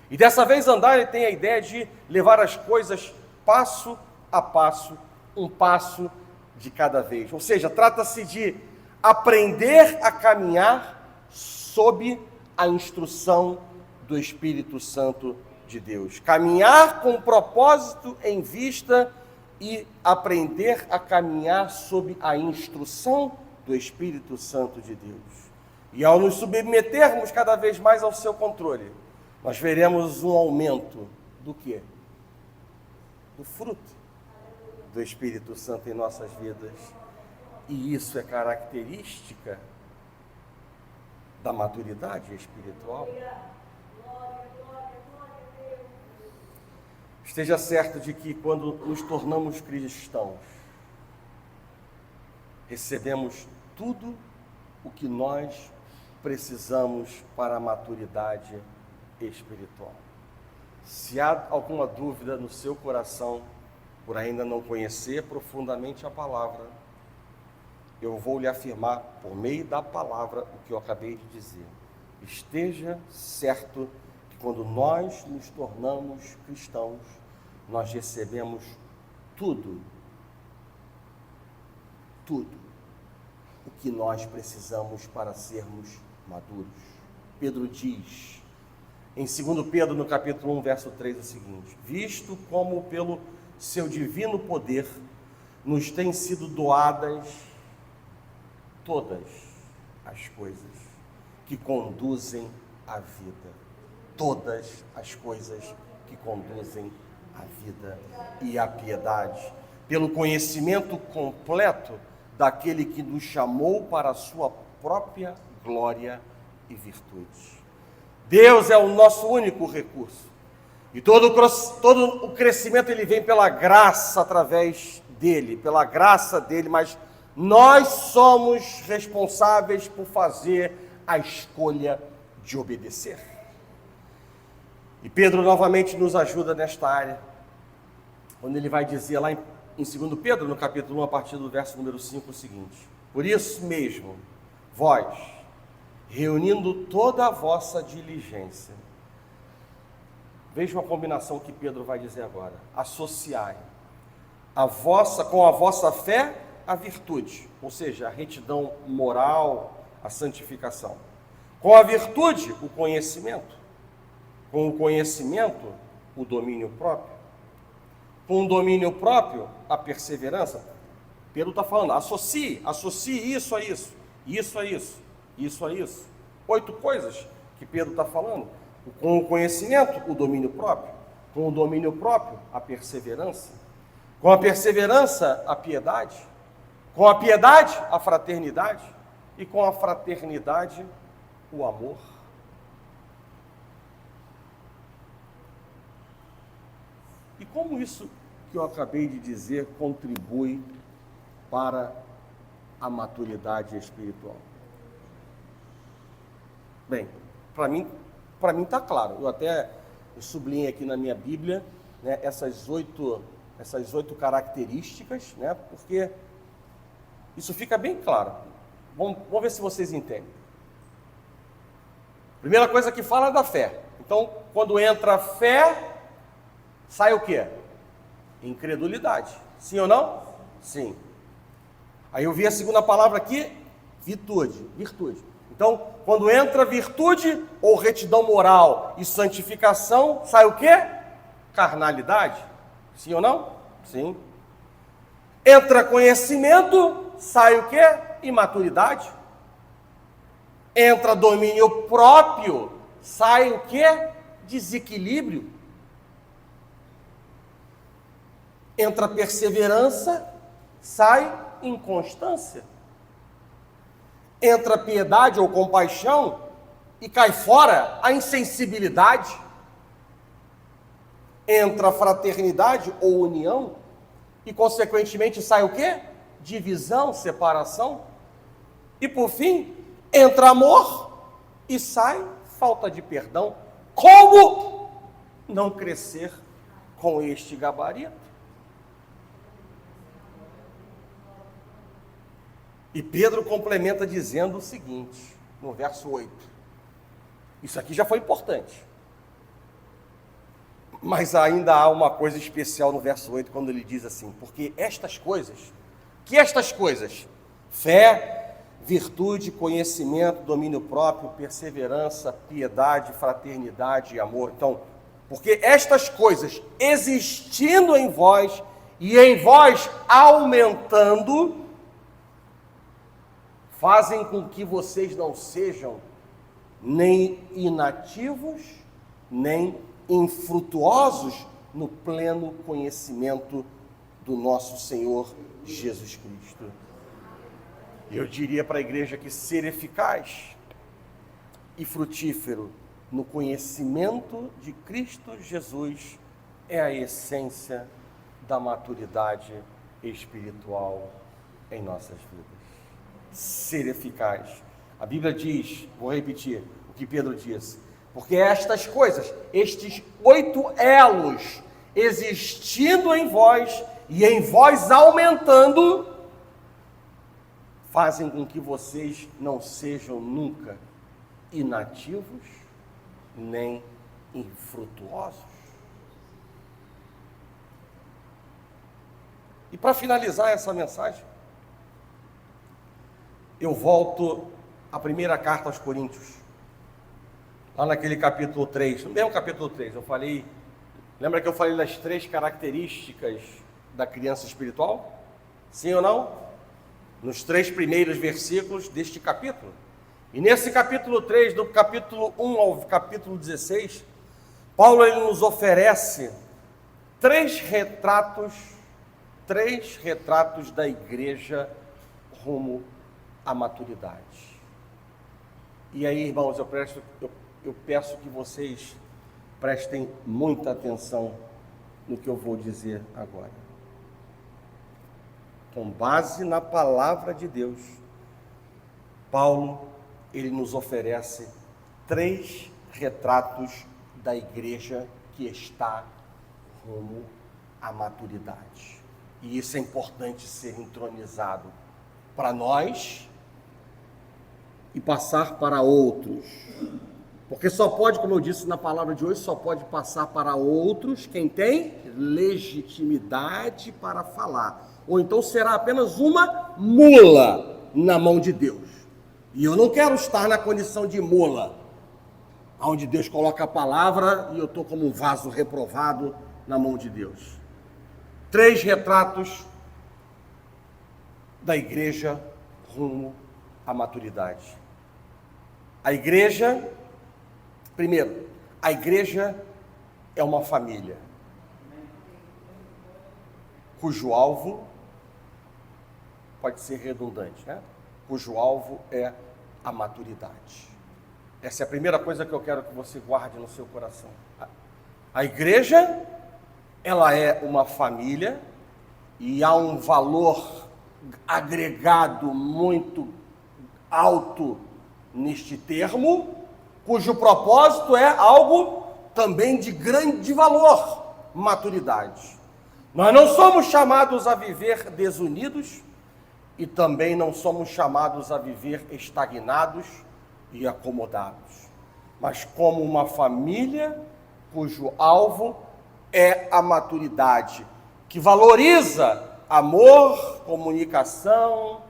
E dessa vez andar, ele tem a ideia de levar as coisas passo a passo, um passo de cada vez. Ou seja, trata-se de aprender a caminhar sob a instrução do Espírito Santo de Deus. Caminhar com propósito em vista e aprender a caminhar sob a instrução do Espírito Santo de Deus. E ao nos submetermos cada vez mais ao seu controle, nós veremos um aumento do quê? Do fruto do Espírito Santo em nossas vidas. E isso é característica da maturidade espiritual. Esteja certo de que quando nos tornamos cristãos, recebemos tudo o que nós precisamos para a maturidade espiritual. Se há alguma dúvida no seu coração, por ainda não conhecer profundamente a palavra, eu vou lhe afirmar, por meio da palavra, o que eu acabei de dizer. Esteja certo que quando nós nos tornamos cristãos, nós recebemos tudo o que nós precisamos para sermos maduros. Pedro diz, em 2 Pedro, no capítulo 1, verso 3, o seguinte: visto como pelo seu divino poder nos têm sido doadas todas as coisas que conduzem à vida. Todas as coisas que conduzem à vida e à piedade. Pelo conhecimento completo daquele que nos chamou para a sua própria glória e virtude. Deus é o nosso único recurso. E todo o crescimento ele vem pela graça através dele, pela graça dele, mas nós somos responsáveis por fazer a escolha de obedecer. E Pedro novamente nos ajuda nesta área, quando ele vai dizer lá em 2 Pedro, no capítulo 1, a partir do verso número 5, o seguinte: por isso mesmo, vós, reunindo toda a vossa diligência, veja uma combinação que Pedro vai dizer agora: associai com a vossa fé a virtude, ou seja, a retidão moral, a santificação. Com a virtude, o conhecimento. Com o conhecimento, o domínio próprio. Com o domínio próprio, a perseverança. Pedro está falando, associe isso a isso, isso a isso, isso a isso. 8 coisas que Pedro está falando. Com o conhecimento, o domínio próprio. Com o domínio próprio, a perseverança. Com a perseverança, a piedade. Com a piedade, a fraternidade. E com a fraternidade, o amor. E como isso que eu acabei de dizer contribui para a maturidade espiritual? Bem, para mim está claro. Eu sublinhei aqui na minha Bíblia, né, essas oito características, né, porque isso fica bem claro. Vamos ver se vocês entendem. Primeira coisa que fala é da fé. Então, quando entra fé, sai o quê? Incredulidade. Sim ou não? Sim. Aí eu vi a segunda palavra aqui, virtude. Então, quando entra virtude ou retidão moral e santificação, sai o quê? Carnalidade. Sim ou não? Sim. Entra conhecimento, sai o quê? Imaturidade. Entra domínio próprio, sai o quê? Desequilíbrio. Entra perseverança, sai inconstância. Entra piedade ou compaixão e cai fora a insensibilidade. Entra fraternidade ou união e, consequentemente, sai o quê? Divisão, separação. E, por fim, entra amor e sai falta de perdão. Como não crescer com este gabarito? E Pedro complementa dizendo o seguinte, no verso 8. Isso aqui já foi importante. Mas ainda há uma coisa especial no verso 8, quando ele diz assim: porque estas coisas, fé, virtude, conhecimento, domínio próprio, perseverança, piedade, fraternidade e amor. Então, porque estas coisas existindo em vós e em vós aumentando, fazem com que vocês não sejam nem inativos, nem infrutuosos no pleno conhecimento do nosso Senhor Jesus Cristo. Eu diria para a igreja que ser eficaz e frutífero no conhecimento de Cristo Jesus é a essência da maturidade espiritual em nossas vidas. Ser eficaz. A Bíblia diz, vou repetir o que Pedro diz, porque estas coisas, estes 8 elos existindo em vós e em vós aumentando, fazem com que vocês não sejam nunca inativos, nem infrutuosos. E para finalizar essa mensagem, eu volto à primeira carta aos Coríntios, lá naquele capítulo 3, no mesmo capítulo 3, lembra que eu falei das 3 características da criança espiritual? Sim ou não? Nos 3 primeiros versículos deste capítulo. E nesse capítulo 3, do capítulo 1 ao capítulo 16, Paulo ele nos oferece 3 retratos retratos da igreja rumo à maturidade. E aí, irmãos, eu peço que vocês prestem muita atenção no que eu vou dizer agora. Com base na palavra de Deus, Paulo, ele nos oferece 3 retratos da igreja que está rumo à maturidade. E isso é importante ser entronizado para nós e passar para outros. Porque só pode, como eu disse na palavra de hoje, só pode passar para outros quem tem legitimidade para falar. Ou então será apenas uma mula na mão de Deus. E eu não quero estar na condição de mula, onde Deus coloca a palavra e eu estou como um vaso reprovado na mão de Deus. 3 retratos da igreja rumo à maturidade. A igreja, primeiro, a igreja é uma família, cujo alvo, pode ser redundante, né? Cujo alvo é a maturidade. Essa é a primeira coisa que eu quero que você guarde no seu coração. A igreja, ela é uma família e há um valor agregado muito alto neste termo, cujo propósito é algo também de grande valor, maturidade. Nós não somos chamados a viver desunidos e também não somos chamados a viver estagnados e acomodados, mas como uma família cujo alvo é a maturidade, que valoriza amor, comunicação,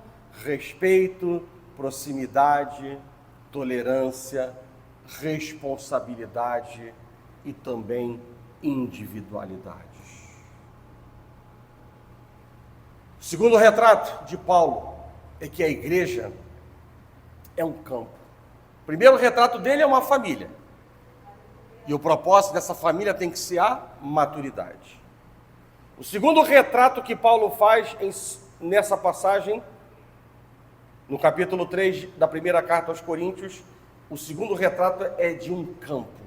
respeito, proximidade, tolerância, responsabilidade e também individualidade. O segundo retrato de Paulo é que a igreja é um campo. O primeiro retrato dele é uma família. E o propósito dessa família tem que ser a maturidade. O segundo retrato que Paulo faz nessa passagem, no capítulo 3 da primeira carta aos Coríntios, o segundo retrato é de um campo.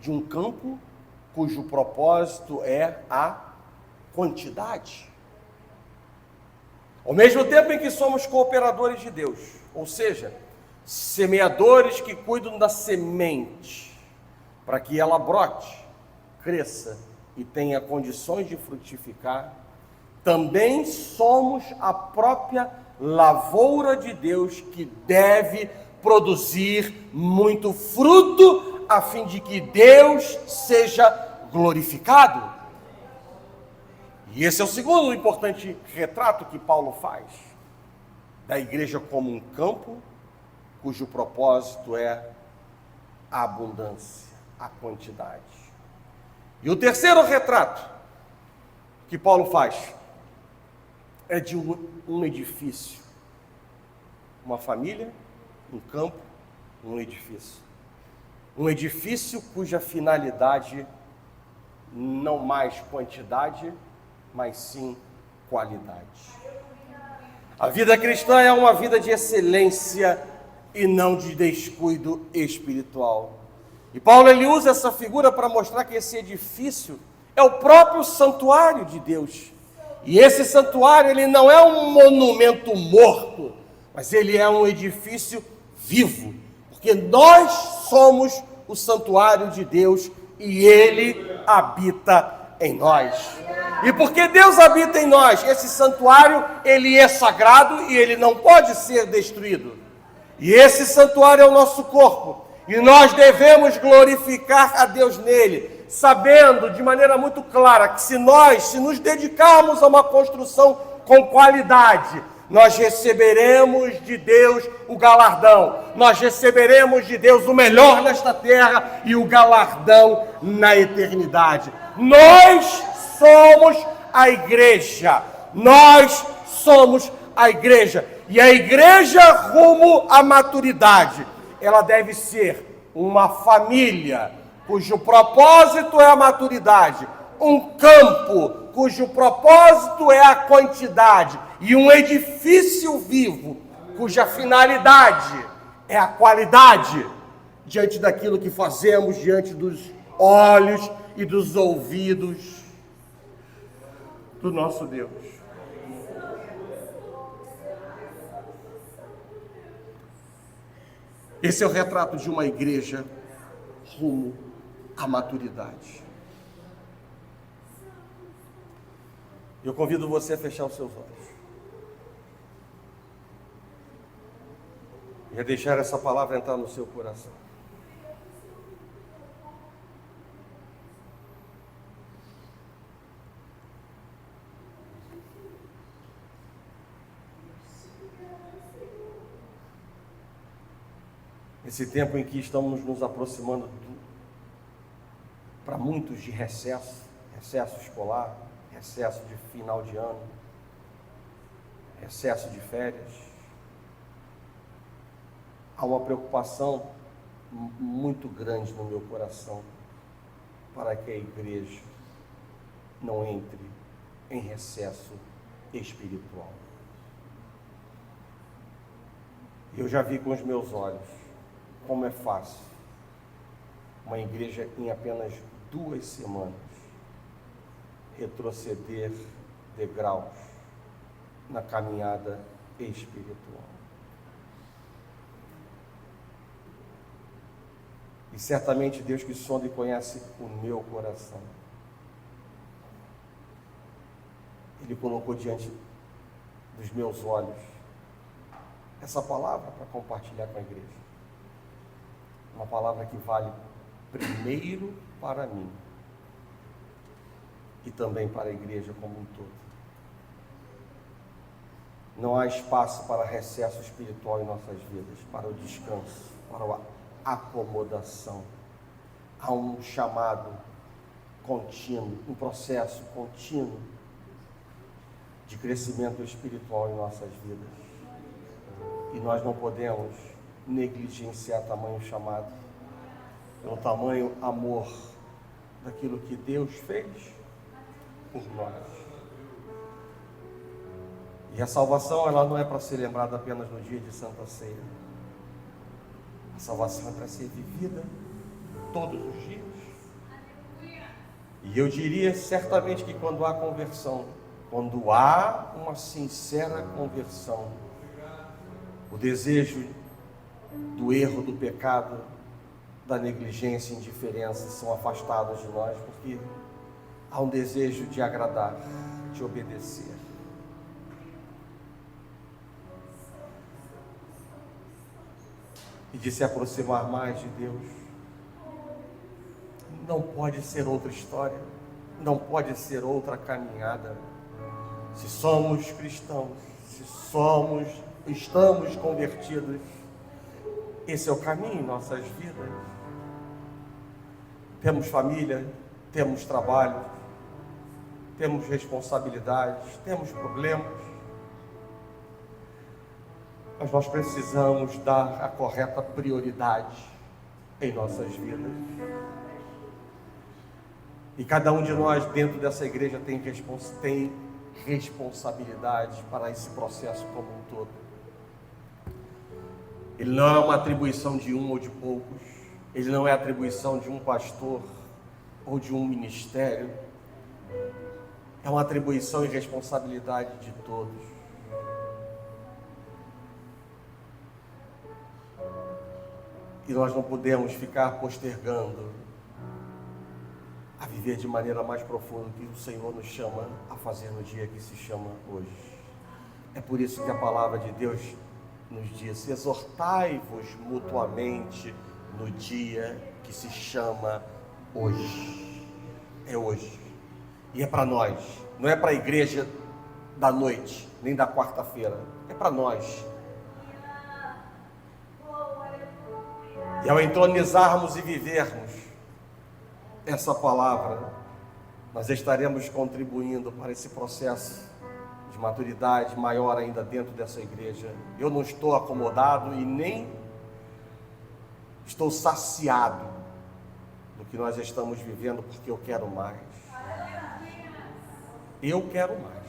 De um campo cujo propósito é a quantidade. Ao mesmo tempo em que somos cooperadores de Deus, ou seja, semeadores que cuidam da semente, para que ela brote, cresça e tenha condições de frutificar, também somos a própria lavoura de Deus que deve produzir muito fruto, a fim de que Deus seja glorificado. E esse é o segundo importante retrato que Paulo faz da igreja como um campo, cujo propósito é a abundância, a quantidade. E o terceiro retrato que Paulo faz é de um edifício, uma família, um campo, um edifício. Um edifício cuja finalidade não mais quantidade, mas sim qualidade. A vida cristã é uma vida de excelência e não de descuido espiritual. E Paulo ele usa essa figura para mostrar que esse edifício é o próprio santuário de Deus. E esse santuário ele não é um monumento morto, mas ele é um edifício vivo, porque nós somos o santuário de Deus e ele habita em nós. E porque Deus habita em nós, esse santuário ele é sagrado e ele não pode ser destruído. E esse santuário é o nosso corpo. E nós devemos glorificar a Deus nele, sabendo de maneira muito clara que se nos dedicarmos a uma construção com qualidade, nós receberemos de Deus o galardão. Nós receberemos de Deus o melhor nesta terra e o galardão na eternidade. Nós somos a igreja. Nós somos a igreja. E a igreja rumo à maturidade, ela deve ser uma família cujo propósito é a maturidade, um campo cujo propósito é a quantidade e um edifício vivo cuja finalidade é a qualidade diante daquilo que fazemos, diante dos olhos e dos ouvidos do nosso Deus. Esse é o retrato de uma igreja rumo à maturidade. Eu convido você a fechar os seus olhos e a deixar essa palavra entrar no seu coração. Esse tempo em que estamos nos aproximando para muitos de recesso escolar, recesso de final de ano, recesso de férias. Há uma preocupação muito grande no meu coração para que a igreja não entre em recesso espiritual. Eu já vi com os meus olhos como é fácil uma igreja em apenas 2 semanas retroceder degraus na caminhada espiritual. E certamente Deus que sonda e conhece o meu coração, Ele colocou diante dos meus olhos essa palavra para compartilhar com a igreja. Uma palavra que vale primeiro para mim e também para a igreja como um todo. Não há espaço para recesso espiritual em nossas vidas, para o descanso, para a acomodação. Há um chamado contínuo, um processo contínuo de crescimento espiritual em nossas vidas. E nós não podemos negligenciar tamanho chamado, pelo tamanho amor daquilo que Deus fez por nós. E a salvação, ela não é para ser lembrada apenas no dia de Santa Ceia. A salvação é para ser vivida todos os dias. E eu diria certamente que quando há conversão, quando há uma sincera conversão, o desejo do erro, do pecado, da negligência e indiferença são afastados de nós, porque há um desejo de agradar, de obedecer. E de se aproximar mais de Deus. Não pode ser outra história, não pode ser outra caminhada. Se somos cristãos, se estamos convertidos, esse é o caminho em nossas vidas. Temos família, temos trabalho, temos responsabilidades, temos problemas, mas nós precisamos dar a correta prioridade em nossas vidas. E cada um de nós dentro dessa igreja tem responsabilidade para esse processo como um todo. Ele não é uma atribuição de um ou de poucos, ele não é atribuição de um pastor ou de um ministério, é uma atribuição e responsabilidade de todos. E nós não podemos ficar postergando a viver de maneira mais profunda que o Senhor nos chama a fazer no dia que se chama hoje. É por isso que a palavra de Deus nos diz: exortai-vos mutuamente no dia que se chama hoje. É hoje. E é para nós. Não é para a igreja da noite, nem da quarta-feira. É para nós. E ao entronizarmos e vivermos essa palavra, nós estaremos contribuindo para esse processo de maturidade maior ainda dentro dessa igreja. Eu não estou acomodado e nem estou saciado do que nós estamos vivendo, porque eu quero mais. Eu quero mais.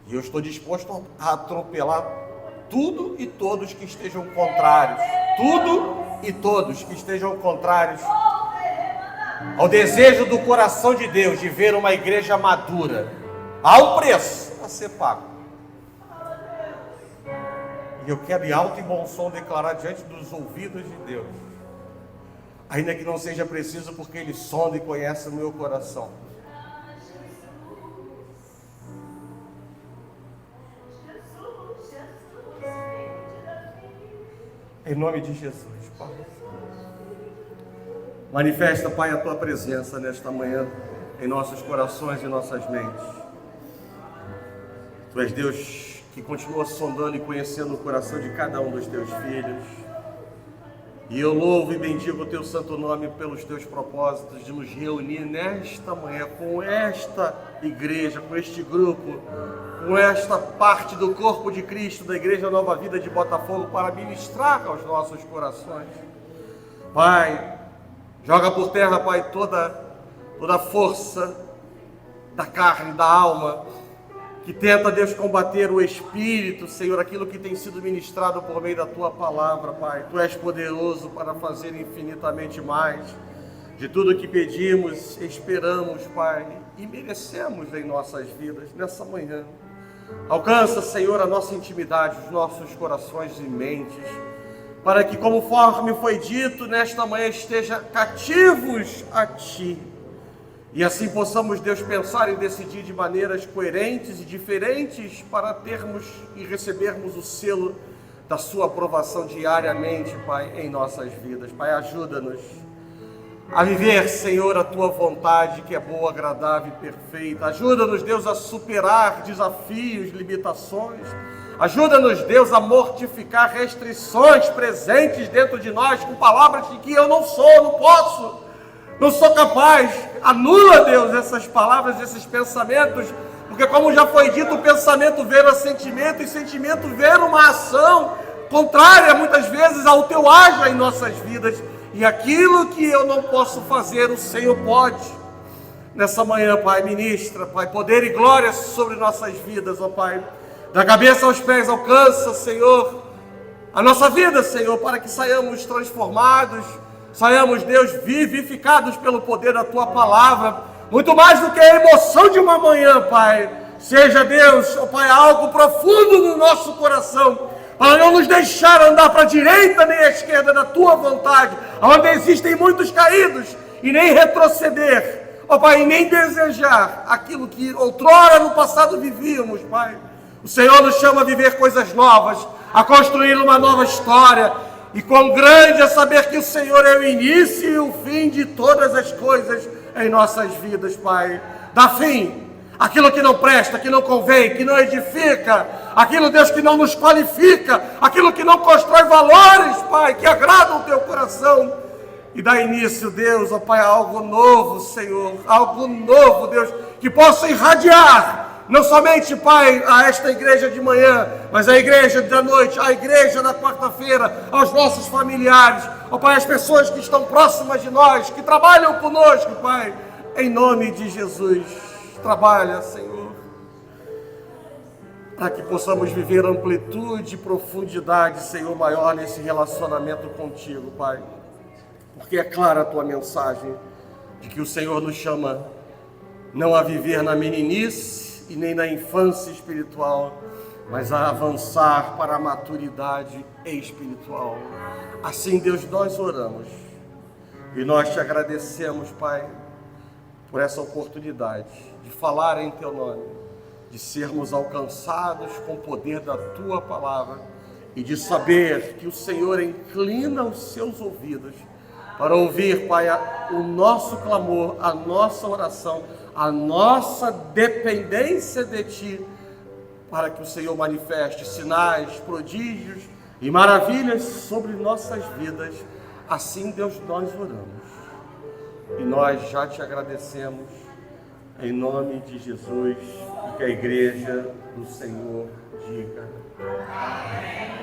E eu estou disposto a atropelar tudo e todos que estejam contrários, tudo e todos que estejam contrários ao desejo do coração de Deus de ver uma igreja madura, há um preço a ser pago. E eu quero em alto e bom som declarar diante dos ouvidos de Deus, ainda que não seja preciso, porque Ele sonda e conhece o meu coração. Em nome de Jesus, Pai. Manifesta, Pai, a Tua presença nesta manhã, em nossos corações e nossas mentes. Tu és Deus que continua sondando e conhecendo o coração de cada um dos Teus filhos. E eu louvo e bendigo o Teu santo nome pelos Teus propósitos de nos reunir nesta manhã com esta igreja, com este grupo, com esta parte do corpo de Cristo, da Igreja Nova Vida de Botafogo, para ministrar aos nossos corações. Pai, joga por terra, Pai, toda a força da carne, da alma, que tenta, Deus, combater o Espírito, Senhor, aquilo que tem sido ministrado por meio da Tua palavra, Pai. Tu és poderoso para fazer infinitamente mais de tudo que pedimos, esperamos, Pai, e merecemos em nossas vidas nessa manhã. Alcança, Senhor, a nossa intimidade, os nossos corações e mentes, para que, conforme foi dito, nesta manhã esteja cativos a Ti. E assim possamos, Deus, pensar e decidir de maneiras coerentes e diferentes para termos e recebermos o selo da Sua aprovação diariamente, Pai, em nossas vidas. Pai, ajuda-nos a viver, Senhor, a Tua vontade, que é boa, agradável e perfeita. Ajuda-nos, Deus, a superar desafios, limitações. Ajuda-nos, Deus, a mortificar restrições presentes dentro de nós com palavras de que eu não sou, não posso, não sou capaz. Anula, Deus, essas palavras, esses pensamentos, porque, como já foi dito, o pensamento vira sentimento e sentimento vira uma ação contrária, muitas vezes, ao Teu agir em nossas vidas. E aquilo que eu não posso fazer, o Senhor pode. Nessa manhã, Pai, ministra, Pai, poder e glória sobre nossas vidas, ó Pai. Da cabeça aos pés, alcança, Senhor, a nossa vida, Senhor, para que saiamos transformados, saiamos, Deus, vivificados pelo poder da Tua palavra, muito mais do que a emoção de uma manhã, Pai. Seja, Deus, ó Pai, algo profundo no nosso coração, para não nos deixar andar para a direita nem à esquerda da Tua vontade, onde existem muitos caídos, e nem retroceder, ó Pai, e nem desejar aquilo que outrora no passado vivíamos, Pai. O Senhor nos chama a viver coisas novas, a construir uma nova história, e quão grande é saber que o Senhor é o início e o fim de todas as coisas em nossas vidas, Pai. Dá fim aquilo que não presta, que não convém, que não edifica, aquilo, Deus, que não nos qualifica, aquilo que não constrói valores, Pai, que agradam o Teu coração. E dá início, Deus, ó Pai, a algo novo, Senhor, algo novo, Deus, que possa irradiar, não somente, Pai, a esta igreja de manhã, mas a igreja da noite, a igreja da quarta-feira, aos nossos familiares, ó Pai, as pessoas que estão próximas de nós, que trabalham conosco, Pai, em nome de Jesus. Trabalha, Senhor, para que possamos viver amplitude e profundidade, Senhor, maior nesse relacionamento contigo, Pai. Porque é clara a Tua mensagem de que o Senhor nos chama não a viver na meninice e nem na infância espiritual, mas a avançar para a maturidade espiritual. Assim, Deus, nós oramos e nós Te agradecemos, Pai, por essa oportunidade de falar em Teu nome, de sermos alcançados com o poder da Tua palavra e de saber que o Senhor inclina os Seus ouvidos para ouvir, Pai, o nosso clamor, a nossa oração, a nossa dependência de Ti, para que o Senhor manifeste sinais, prodígios e maravilhas sobre nossas vidas. Assim, Deus, nós oramos. E nós já Te agradecemos, em nome de Jesus, e que a igreja do Senhor diga. Amém.